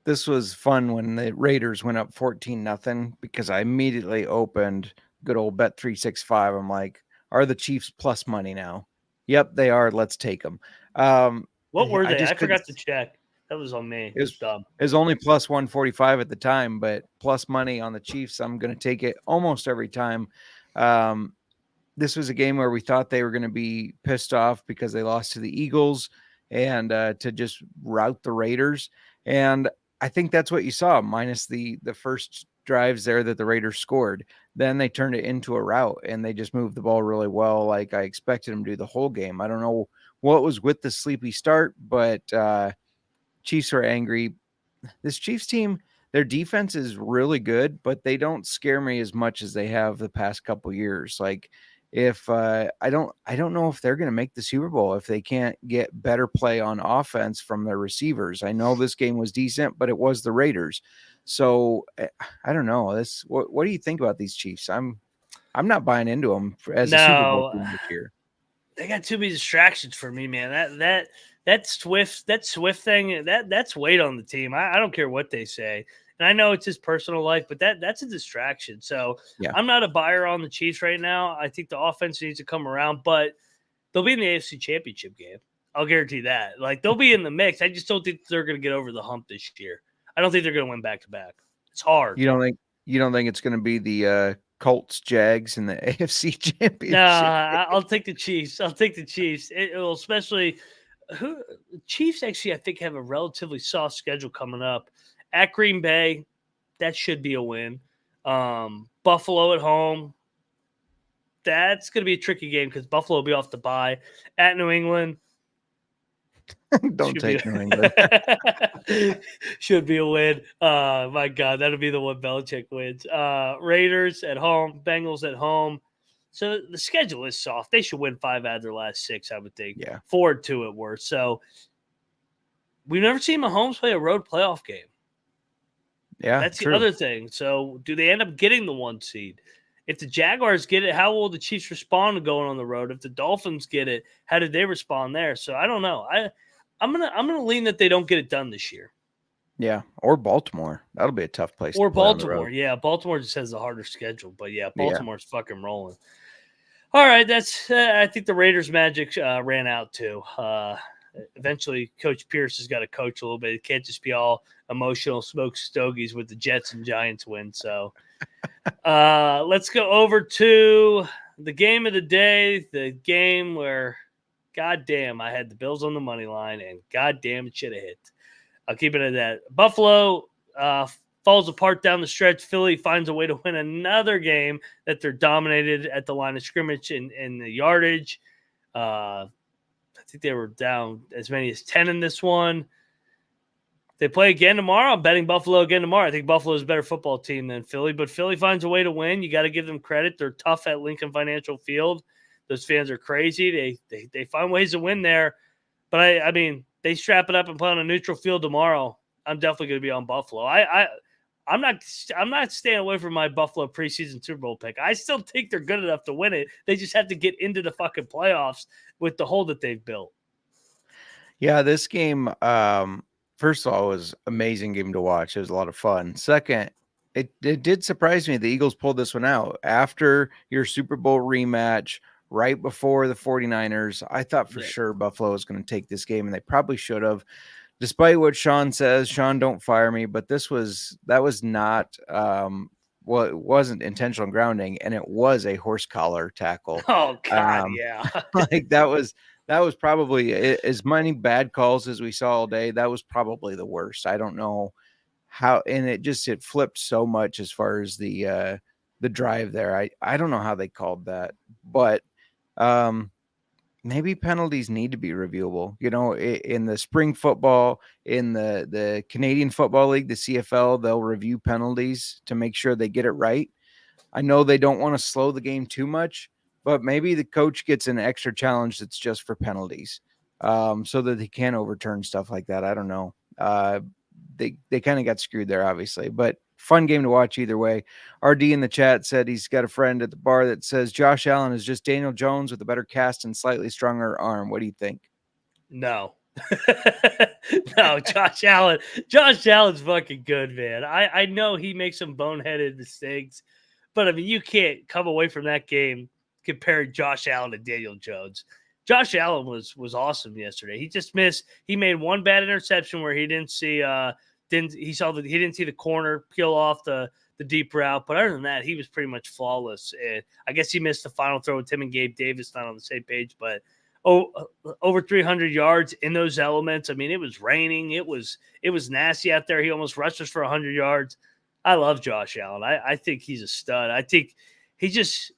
Speaker 6: this was fun when the Raiders went up 14-0 because I immediately opened good old Bet365. I'm like, are the Chiefs plus money now? Yep, they are. Let's take them.
Speaker 1: What were they? I forgot to check. That was on me. It was dumb.
Speaker 6: It was only plus 145 at the time, but plus money on the Chiefs. I'm going to take it almost every time. This was a game where we thought they were going to be pissed off because they lost to the Eagles and to just rout the Raiders. And I think that's what you saw, minus the first drives there that the Raiders scored. Then they turned it into a rout, and they just moved the ball really well, like I expected them to do the whole game. I don't know what was with the sleepy start, but Chiefs are angry. This Chiefs team, their defense is really good, but they don't scare me as much as they have the past couple years. Like, if I don't know if they're going to make the Super Bowl if they can't get better play on offense from their receivers. I know this game was decent, but it was the Raiders, so I don't know. What do you think about these Chiefs? I'm not buying into them as a Super Bowl team this year.
Speaker 1: They got too many distractions for me, man. That Swift thing, that's weight on the team. I don't care what they say. And I know it's his personal life, but that's a distraction. So
Speaker 6: Yeah.
Speaker 1: I'm not a buyer on the Chiefs right now. I think the offense needs to come around, but they'll be in the AFC Championship game. I'll guarantee that. Like, they'll be in the mix. I just don't think they're going to get over the hump this year. I don't think they're going to win back-to-back. It's hard.
Speaker 6: You don't think it's going to be the Colts Jags in the AFC Championship?
Speaker 1: Nah, I'll take the Chiefs. It will, especially Chiefs actually, I think, have a relatively soft schedule coming up. At Green Bay, that should be a win. Buffalo at home, that's going to be a tricky game because Buffalo will be off the bye. At New England,
Speaker 6: Don't take New England.
Speaker 1: should be a win. My God, that'll be the one Belichick wins. Raiders at home, Bengals at home. So the schedule is soft. They should win 5 out of their last 6, I would think.
Speaker 6: Yeah.
Speaker 1: 4-2 at worst. So we've never seen Mahomes play a road playoff game.
Speaker 6: Yeah,
Speaker 1: that's
Speaker 6: true.
Speaker 1: the other thing. So do they end up getting the 1 seed? If the Jaguars get it, how will the Chiefs respond to going on the road? If the Dolphins get it, how did they respond there? So I don't know. I'm gonna lean that they don't get it done this year.
Speaker 6: Yeah, or Baltimore. That'll be a tough place.
Speaker 1: Or
Speaker 6: to play on the
Speaker 1: Baltimore.
Speaker 6: road.
Speaker 1: Yeah, Baltimore just has a harder schedule. But yeah, Baltimore's fucking rolling. All right, that's. I think the Raiders' magic ran out too. Eventually, Coach Pierce has got to coach a little bit. It can't just be all emotional smoke stogies with the Jets and Giants win. So let's go over to the game of the day, the game where, goddamn, I had the Bills on the money line, and goddamn, it should have hit. I'll keep it at that. Buffalo falls apart down the stretch. Philly finds a way to win another game that they're dominated at the line of scrimmage in the yardage. I think they were down as many as 10 in this one. They play again tomorrow. I'm betting Buffalo again tomorrow. I think Buffalo is a better football team than Philly, but Philly finds a way to win. You got to give them credit. They're tough at Lincoln Financial Field. Those fans are crazy. They find ways to win there. But I mean, they strap it up and play on a neutral field tomorrow. I'm definitely going to be on Buffalo. I'm not staying away from my Buffalo preseason Super Bowl pick. I still think they're good enough to win it. They just have to get into the fucking playoffs with the hole that they've built.
Speaker 6: Yeah, this game, first of all, was an amazing game to watch. It was a lot of fun. Second, it did surprise me the Eagles pulled this one out after your Super Bowl rematch right before the 49ers. I thought for sure Buffalo was going to take this game, and they probably should have. Despite what Sean says, Sean, don't fire me, but that was not it wasn't intentional grounding, and it was a horse collar tackle.
Speaker 1: Oh God, yeah.
Speaker 6: Like that was probably, as many bad calls as we saw all day, that was probably the worst. I don't know how, and it flipped so much as far as the drive there. I don't know how they called that, but maybe penalties need to be reviewable. You know, in the spring football, in the Canadian Football League, the CFL, they'll review penalties to make sure they get it right. I know they don't want to slow the game too much, but maybe the coach gets an extra challenge that's just for penalties, so that they can overturn stuff like that. I don't know. They kind of got screwed there, obviously, but fun game to watch either way. RD in the chat said he's got a friend at the bar that says Josh Allen is just Daniel Jones with a better cast and slightly stronger arm. What do you think?
Speaker 1: No. No, Josh Allen. Josh Allen's fucking good, man. I know he makes some boneheaded mistakes, but I mean, you can't come away from that game comparing Josh Allen to Daniel Jones. Josh Allen was awesome yesterday. He just missed. He made one bad interception where he didn't see he didn't see the corner peel off the deep route, but other than that, he was pretty much flawless. And I guess he missed the final throw with him and Gabe Davis not on the same page, but over 300 yards in those elements. I mean, it was raining. It was nasty out there. He almost rushed us for 100 yards. I love Josh Allen. I think he's a stud. I think he's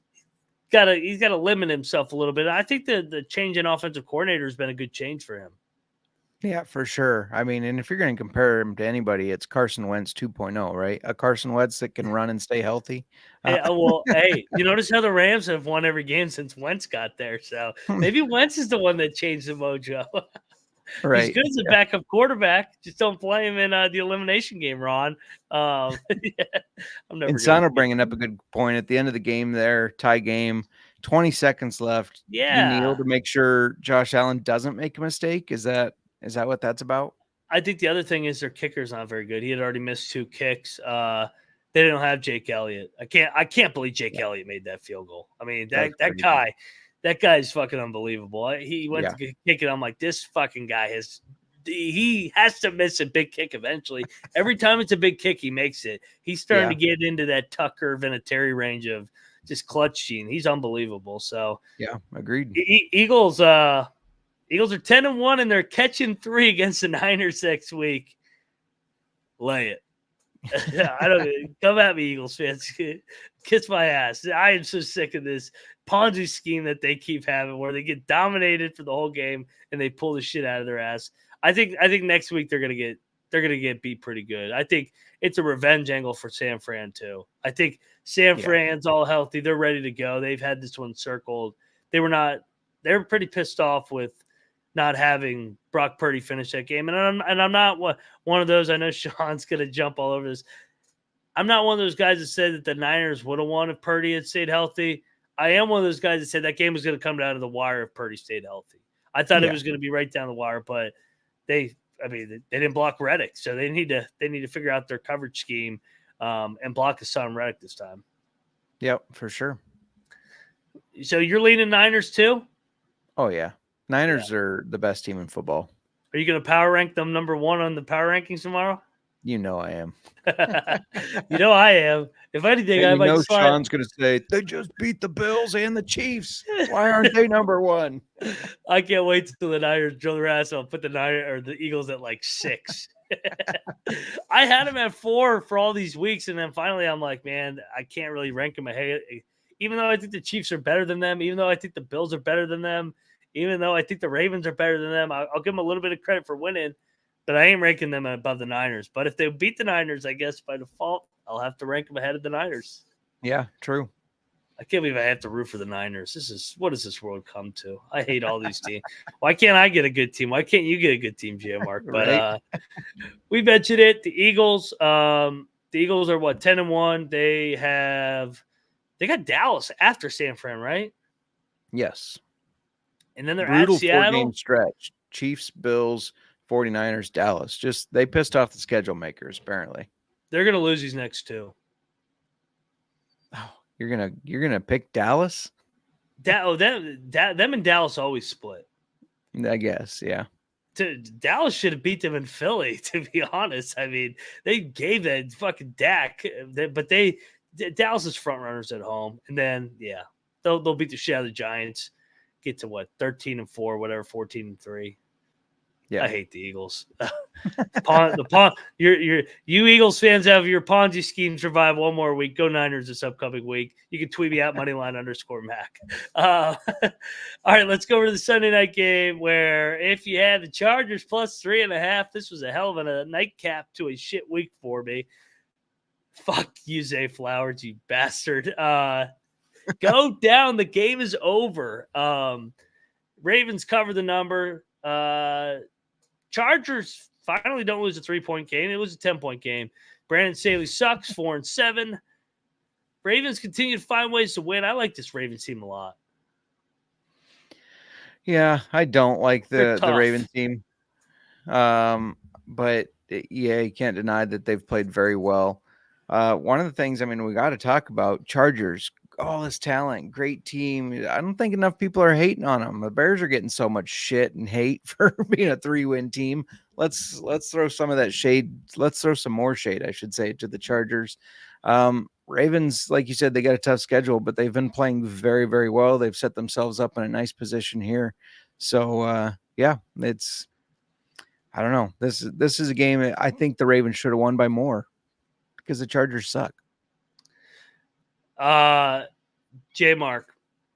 Speaker 1: got to limit himself a little bit. I think the change in offensive coordinator has been a good change for him.
Speaker 6: Yeah, for sure. I mean, and if you're going to compare him to anybody, it's Carson Wentz 2.0, right? A Carson Wentz that can run and stay healthy.
Speaker 1: Hey, you notice how the Rams have won every game since Wentz got there. So maybe Wentz is the one that changed the mojo.
Speaker 6: Right.
Speaker 1: He's good as a backup quarterback. Just don't play him in the elimination game, Ron. Yeah, I'm never.
Speaker 6: And Sana bringing up a good point at the end of the game there, tie game, 20 seconds left.
Speaker 1: Yeah.
Speaker 6: You kneel to make sure Josh Allen doesn't make a mistake. Is that what that's about?
Speaker 1: I think the other thing is their kicker's not very good. He had already missed 2 kicks. They don't have Jake Elliott. I can't believe Jake Elliott made that field goal. I mean, that guy is fucking unbelievable. He went to kick it. I'm like, this fucking guy has to miss a big kick eventually. Every time it's a big kick, he makes it. He's starting to get into that Tucker Vinatieri range of just clutch gene. He's unbelievable. So
Speaker 6: yeah, agreed.
Speaker 1: Eagles are 10-1 and they're catching 3 against the Niners next week. Lay it. I don't come at me, Eagles fans. Kiss my ass. I am so sick of this Ponzi scheme that they keep having where they get dominated for the whole game and they pull the shit out of their ass. I think next week they're gonna get beat pretty good. I think it's a revenge angle for San Fran too. I think San Fran's all healthy. They're ready to go. They've had this one circled. They were pretty pissed off with not having Brock Purdy finish that game. And I'm not one of those. I know Sean's going to jump all over this. I'm not one of those guys that said that the Niners would have won if Purdy had stayed healthy. I am one of those guys that said that game was going to come down to the wire if Purdy stayed healthy. I thought it was going to be right down the wire, but they didn't block Reddick. So they need to figure out their coverage scheme and block Hassan Reddick this time.
Speaker 6: Yep, for sure.
Speaker 1: So you're leaning Niners too?
Speaker 6: Oh yeah. Niners are the best team in football.
Speaker 1: Are you going to power rank them number 1 on the power rankings tomorrow?
Speaker 6: You know I am.
Speaker 1: You know I am. If anything, I might slide.
Speaker 6: Sean's going to say, they just beat the Bills and the Chiefs. Why aren't they number 1?
Speaker 1: I can't wait till the Niners drill their ass. I'll put the Eagles at like 6. I had them at 4 for all these weeks, and then finally I'm like, man, I can't really rank them ahead. Even though I think the Chiefs are better than them, even though I think the Bills are better than them, even though I think the Ravens are better than them, I'll give them a little bit of credit for winning, but I ain't ranking them above the Niners. But if they beat the Niners, I guess by default, I'll have to rank them ahead of the Niners.
Speaker 6: Yeah, true.
Speaker 1: I can't believe I have to root for the Niners. What does this world come to? I hate all these teams. Why can't I get a good team? Why can't you get a good team, JMark? But we mentioned it. The Eagles are what, 10-1. They got Dallas after San Fran, right?
Speaker 6: Yes.
Speaker 1: And then they're
Speaker 6: brutal
Speaker 1: at Seattle.
Speaker 6: 4-game stretch. Chiefs, Bills, 49ers, Dallas. Just they pissed off the schedule makers, apparently.
Speaker 1: They're gonna lose these next 2.
Speaker 6: Oh, you're gonna pick Dallas?
Speaker 1: Them and Dallas always split.
Speaker 6: I guess, yeah.
Speaker 1: Dallas should have beat them in Philly, to be honest. I mean, they gave that fucking Dak, but Dallas is front runners at home, and then they'll beat the shit out of the Giants. Get to what, 13-4, whatever, 14-3. Yeah, I hate the Eagles. You Eagles fans have your Ponzi scheme survive one more week. Go Niners this upcoming week. You can tweet me out Moneyline_Mac. All right, let's go over to the Sunday night game where if you had the Chargers plus 3.5, this was a hell of a nightcap to a shit week for me. Fuck you, Zay Flowers, you bastard. Go down. The game is over. Ravens cover the number. Chargers finally don't lose a 3-point game. It was a 10-point game. Brandon Staley sucks, 4-7. Ravens continue to find ways to win. I like this Ravens team a lot.
Speaker 6: Yeah, I don't like the Ravens team. But you can't deny that they've played very well. One of the things, we got to talk about Chargers. All this talent, great team. I don't think enough people are hating on them. The Bears are getting so much shit and hate for being a 3-win team. Let's throw some of that shade. Let's throw some more shade, I should say, to the Chargers. Ravens, like you said, they got a tough schedule, but they've been playing very, very well. They've set themselves up in a nice position here. So I don't know. This is a game I think the Ravens should have won by more. because the Chargers suck.
Speaker 1: JMark,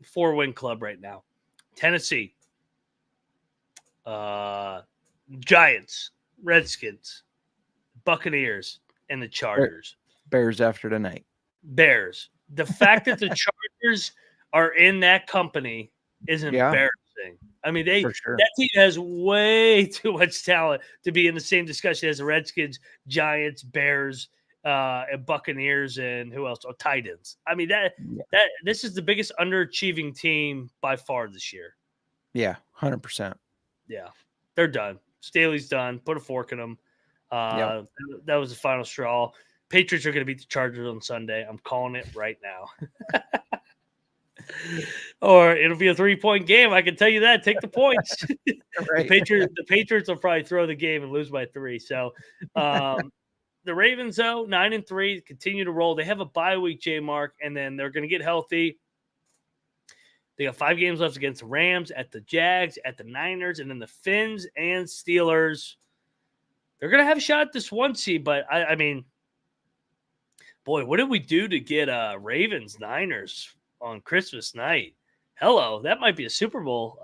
Speaker 1: 4-win club right now. Tennessee, Giants, Redskins, Buccaneers, and the Chargers.
Speaker 6: Bears after tonight.
Speaker 1: Bears. The fact that the Chargers are in that company is embarrassing. I mean,
Speaker 6: For sure.
Speaker 1: that team has way too much talent to be in the same discussion as the Redskins, Giants, Bears, and Buccaneers, and who else? Oh, Titans. I mean, this is the biggest underachieving team by far this year.
Speaker 6: Yeah, 100%.
Speaker 1: Yeah, they're done. Staley's done. Put a fork in them. That was the final straw. Patriots are going to beat the Chargers on Sunday. I'm calling it right now. Or it'll be a 3-point game. I can tell you that. Take the points.
Speaker 6: Right.
Speaker 1: The Patriots will probably throw the game and lose by 3. So the Ravens, though, 9-3, continue to roll. They have a bye week, JMark, and then they're going to get healthy. They got 5 games left against the Rams, at the Jags, at the Niners, and then the Finns and Steelers. They're going to have a shot at this 1 seed, but I mean, boy, what did we do to get Ravens Niners on Christmas night? Hello, that might be a Super Bowl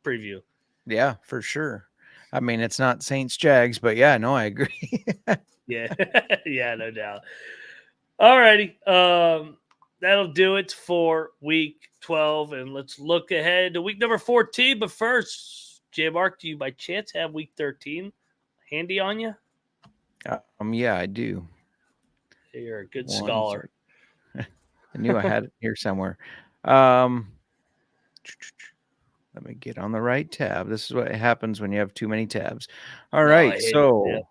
Speaker 1: preview.
Speaker 6: Yeah, for sure. I mean, it's not Saints Jags, but yeah, no, I agree.
Speaker 1: Yeah, yeah, no doubt. All righty. That'll do it for week 12. And let's look ahead to week number 14. But first, JMark, do you by chance have week 13 handy on you?
Speaker 6: Yeah, I do.
Speaker 1: You're a good scholar.
Speaker 6: I knew I had it here somewhere. Let me get on the right tab. This is what happens when you have too many tabs. All right, so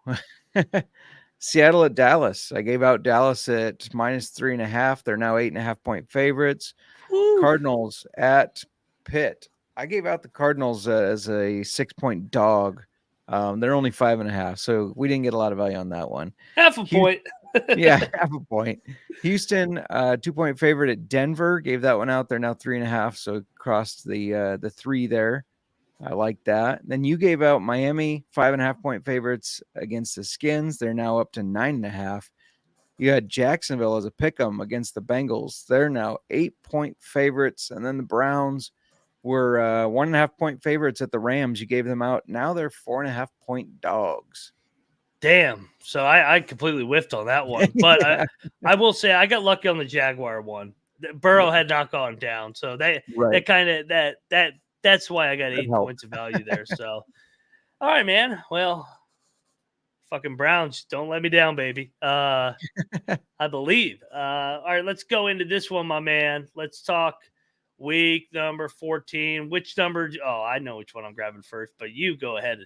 Speaker 6: Seattle at Dallas. I gave out Dallas at -3.5. They're now 8.5-point favorites. Woo. Cardinals at Pitt. I gave out the Cardinals as a 6-point dog. They're only 5.5, so we didn't get a lot of value on that one.
Speaker 1: Half a point.
Speaker 6: Yeah, half a point. Houston, 2-point favorite at Denver. Gave that one out. They're now 3.5, so crossed the 3 there. I like that. Then you gave out Miami, 5.5-point favorites against the Skins. They're now up to 9.5. You had Jacksonville as a pick'em against the Bengals. They're now 8-point favorites. And then the Browns were 1.5-point favorites at the Rams. You gave them out. Now they're 4.5-point dogs.
Speaker 1: Damn. So I completely whiffed on that one. But yeah. I will say I got lucky on the Jaguar one. Burrow had not gone down. So that kind of that's why I got 8 points of value there. So, all right, man. Well, fucking Browns, don't let me down, baby. I believe. All right, let's go into this one, my man. Let's talk week number 14. Which number? Oh, I know which one I'm grabbing first, but you go ahead.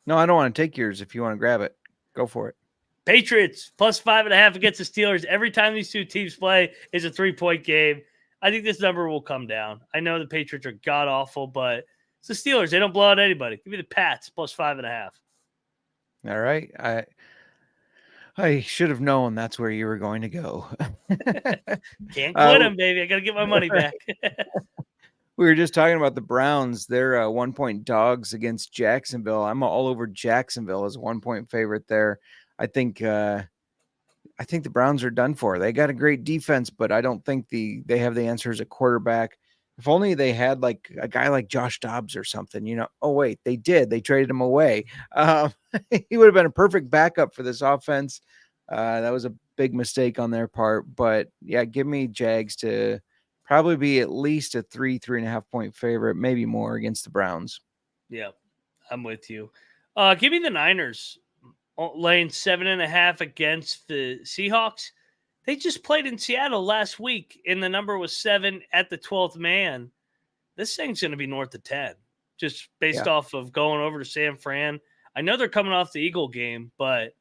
Speaker 6: No, I don't want to take yours. If you want to grab it, go for it.
Speaker 1: Patriots +5.5 against the Steelers. Every time these two teams play is a 3-point game. I think this number will come down. I know the Patriots are god awful, but it's the Steelers. They don't blow out anybody. Give me the Pats +5.5.
Speaker 6: All right. I should have known that's where you were going to go.
Speaker 1: Can't quit them, baby. I got to get my money back.
Speaker 6: We were just talking about the Browns. They're 1-point dogs against Jacksonville. I'm all over Jacksonville as a 1-point favorite there. I think the Browns are done for. They got a great defense, but I don't think they have the answers at quarterback. If only they had like a guy like Josh Dobbs or something, you know. Oh, wait, they did. They traded him away. He would have been a perfect backup for this offense. That was a big mistake on their part. But, yeah, give me Jags to probably be at least a 3.5-point favorite, maybe more against the Browns.
Speaker 1: Yeah, I'm with you. Give me the Niners laying 7.5 against the Seahawks. They just played in Seattle last week, and the number was 7 at the 12th man. This thing's going to be north of 10, just based off of going over to San Fran. I know they're coming off the Eagle game, but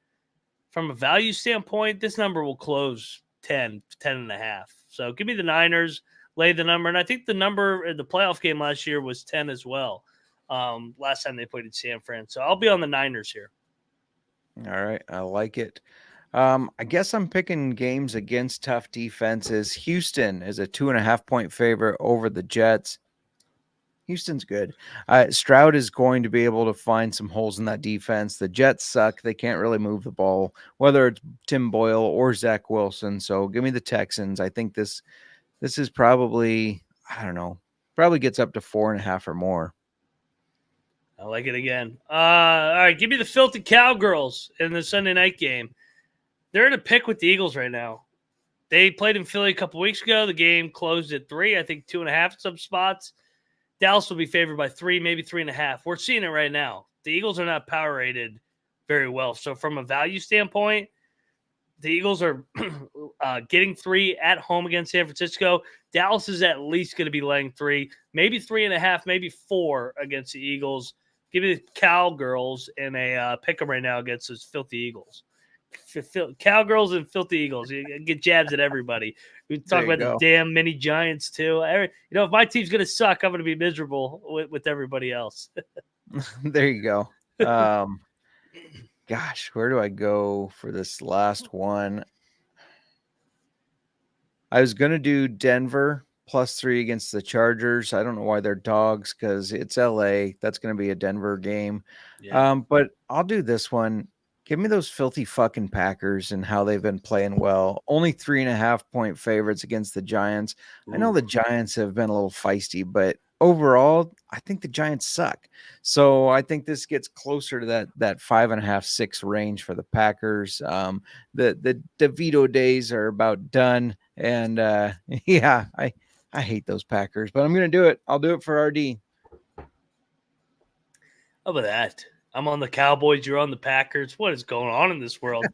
Speaker 1: from a value standpoint, this number will close 10.5. So give me the Niners, lay the number. And I think the number in the playoff game last year was 10 as well. Last time they played in San Fran. So I'll be on the Niners here.
Speaker 6: All right. I like it. I guess I'm picking games against tough defenses. Houston is a 2.5-point favorite over the Jets. Houston's good. Stroud is going to be able to find some holes in that defense. The Jets suck. They can't really move the ball, whether it's Tim Boyle or Zach Wilson. So give me the Texans. I think this is probably, I don't know, probably gets up to 4.5 or more.
Speaker 1: I like it again. All right, give me the Filthy Cowgirls in the Sunday night game. They're in a pick with the Eagles right now. They played in Philly a couple weeks ago. The game closed at 3, I think 2.5 in some spots. Dallas will be favored by 3, maybe 3.5. We're seeing it right now. The Eagles are not power rated very well. So from a value standpoint, the Eagles are getting 3 at home against San Francisco. Dallas is at least going to be laying 3, maybe 3.5, maybe 4 against the Eagles. Give me the Cowgirls and a pick 'em right now against those filthy Eagles. Cowgirls and filthy Eagles. You get jabs at everybody. We talk about the damn mini Giants too. If my team's going to suck, I'm going to be miserable with everybody else.
Speaker 6: There you go. Gosh, where do I go for this last one? I was going to do Denver +3 against the Chargers. I don't know why they're dogs because it's LA. That's going to be a Denver game.
Speaker 1: Yeah.
Speaker 6: But I'll do this one. Give me those filthy fucking Packers and how they've been playing well. Only 3.5-point favorites against the Giants.
Speaker 1: Ooh.
Speaker 6: I know the Giants have been a little feisty, but overall, I think the Giants suck. So I think this gets closer to that 5.5, 6 range for the Packers. The DeVito days are about done. And yeah, I hate those Packers, but I'm going to do it. I'll do it for RD.
Speaker 1: How about that? I'm on the Cowboys. You're on the Packers. What is going on in this world?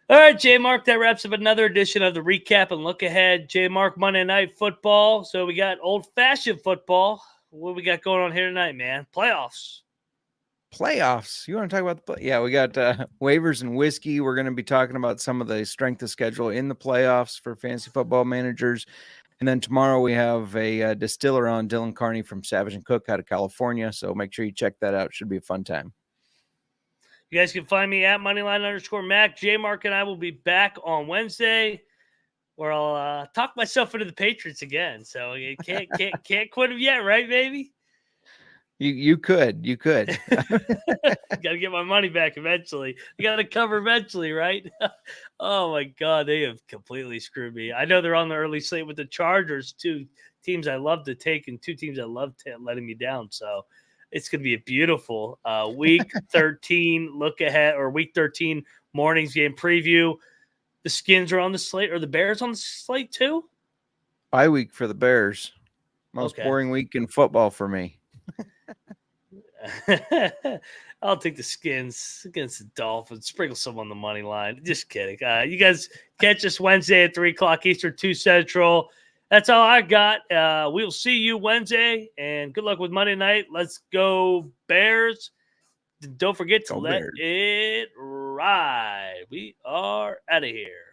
Speaker 1: All right, JMark, that wraps up another edition of the Recap and Look Ahead. JMark, Monday Night Football. So we got old-fashioned football. What we got going on here tonight, man? Playoffs.
Speaker 6: You want to talk about yeah, we got waivers and whiskey. We're going to be talking about some of the strength of schedule in the playoffs for fantasy football managers. And then tomorrow we have a distiller on, Dylan Carney from Savage and Cook out of California. So make sure you check that out. Should be a fun time.
Speaker 1: You guys can find me at Moneyline_Mac. JMark and I will be back on Wednesday, where I'll talk myself into the Patriots again. So you can't quit them yet, right, baby?
Speaker 6: You could.
Speaker 1: Got to get my money back eventually. You got to cover eventually, right? Oh my God, they have completely screwed me. I know they're on the early slate with the Chargers, 2 teams I love to take and 2 teams I love letting me down. So it's going to be a beautiful week 13 look ahead, or week 13 morning's game preview. The Skins are on the slate, or the Bears on the slate too?
Speaker 6: Bye week for the Bears. Most boring week in football for me.
Speaker 1: I'll take the Skins against the Dolphins. Sprinkle some on the money line. Just kidding. You guys catch us Wednesday at 3 o'clock Eastern, 2 Central. That's all I got. We'll see you Wednesday, and good luck with Monday night. Let's go Bears. Don't forget to let it ride. We are out of here.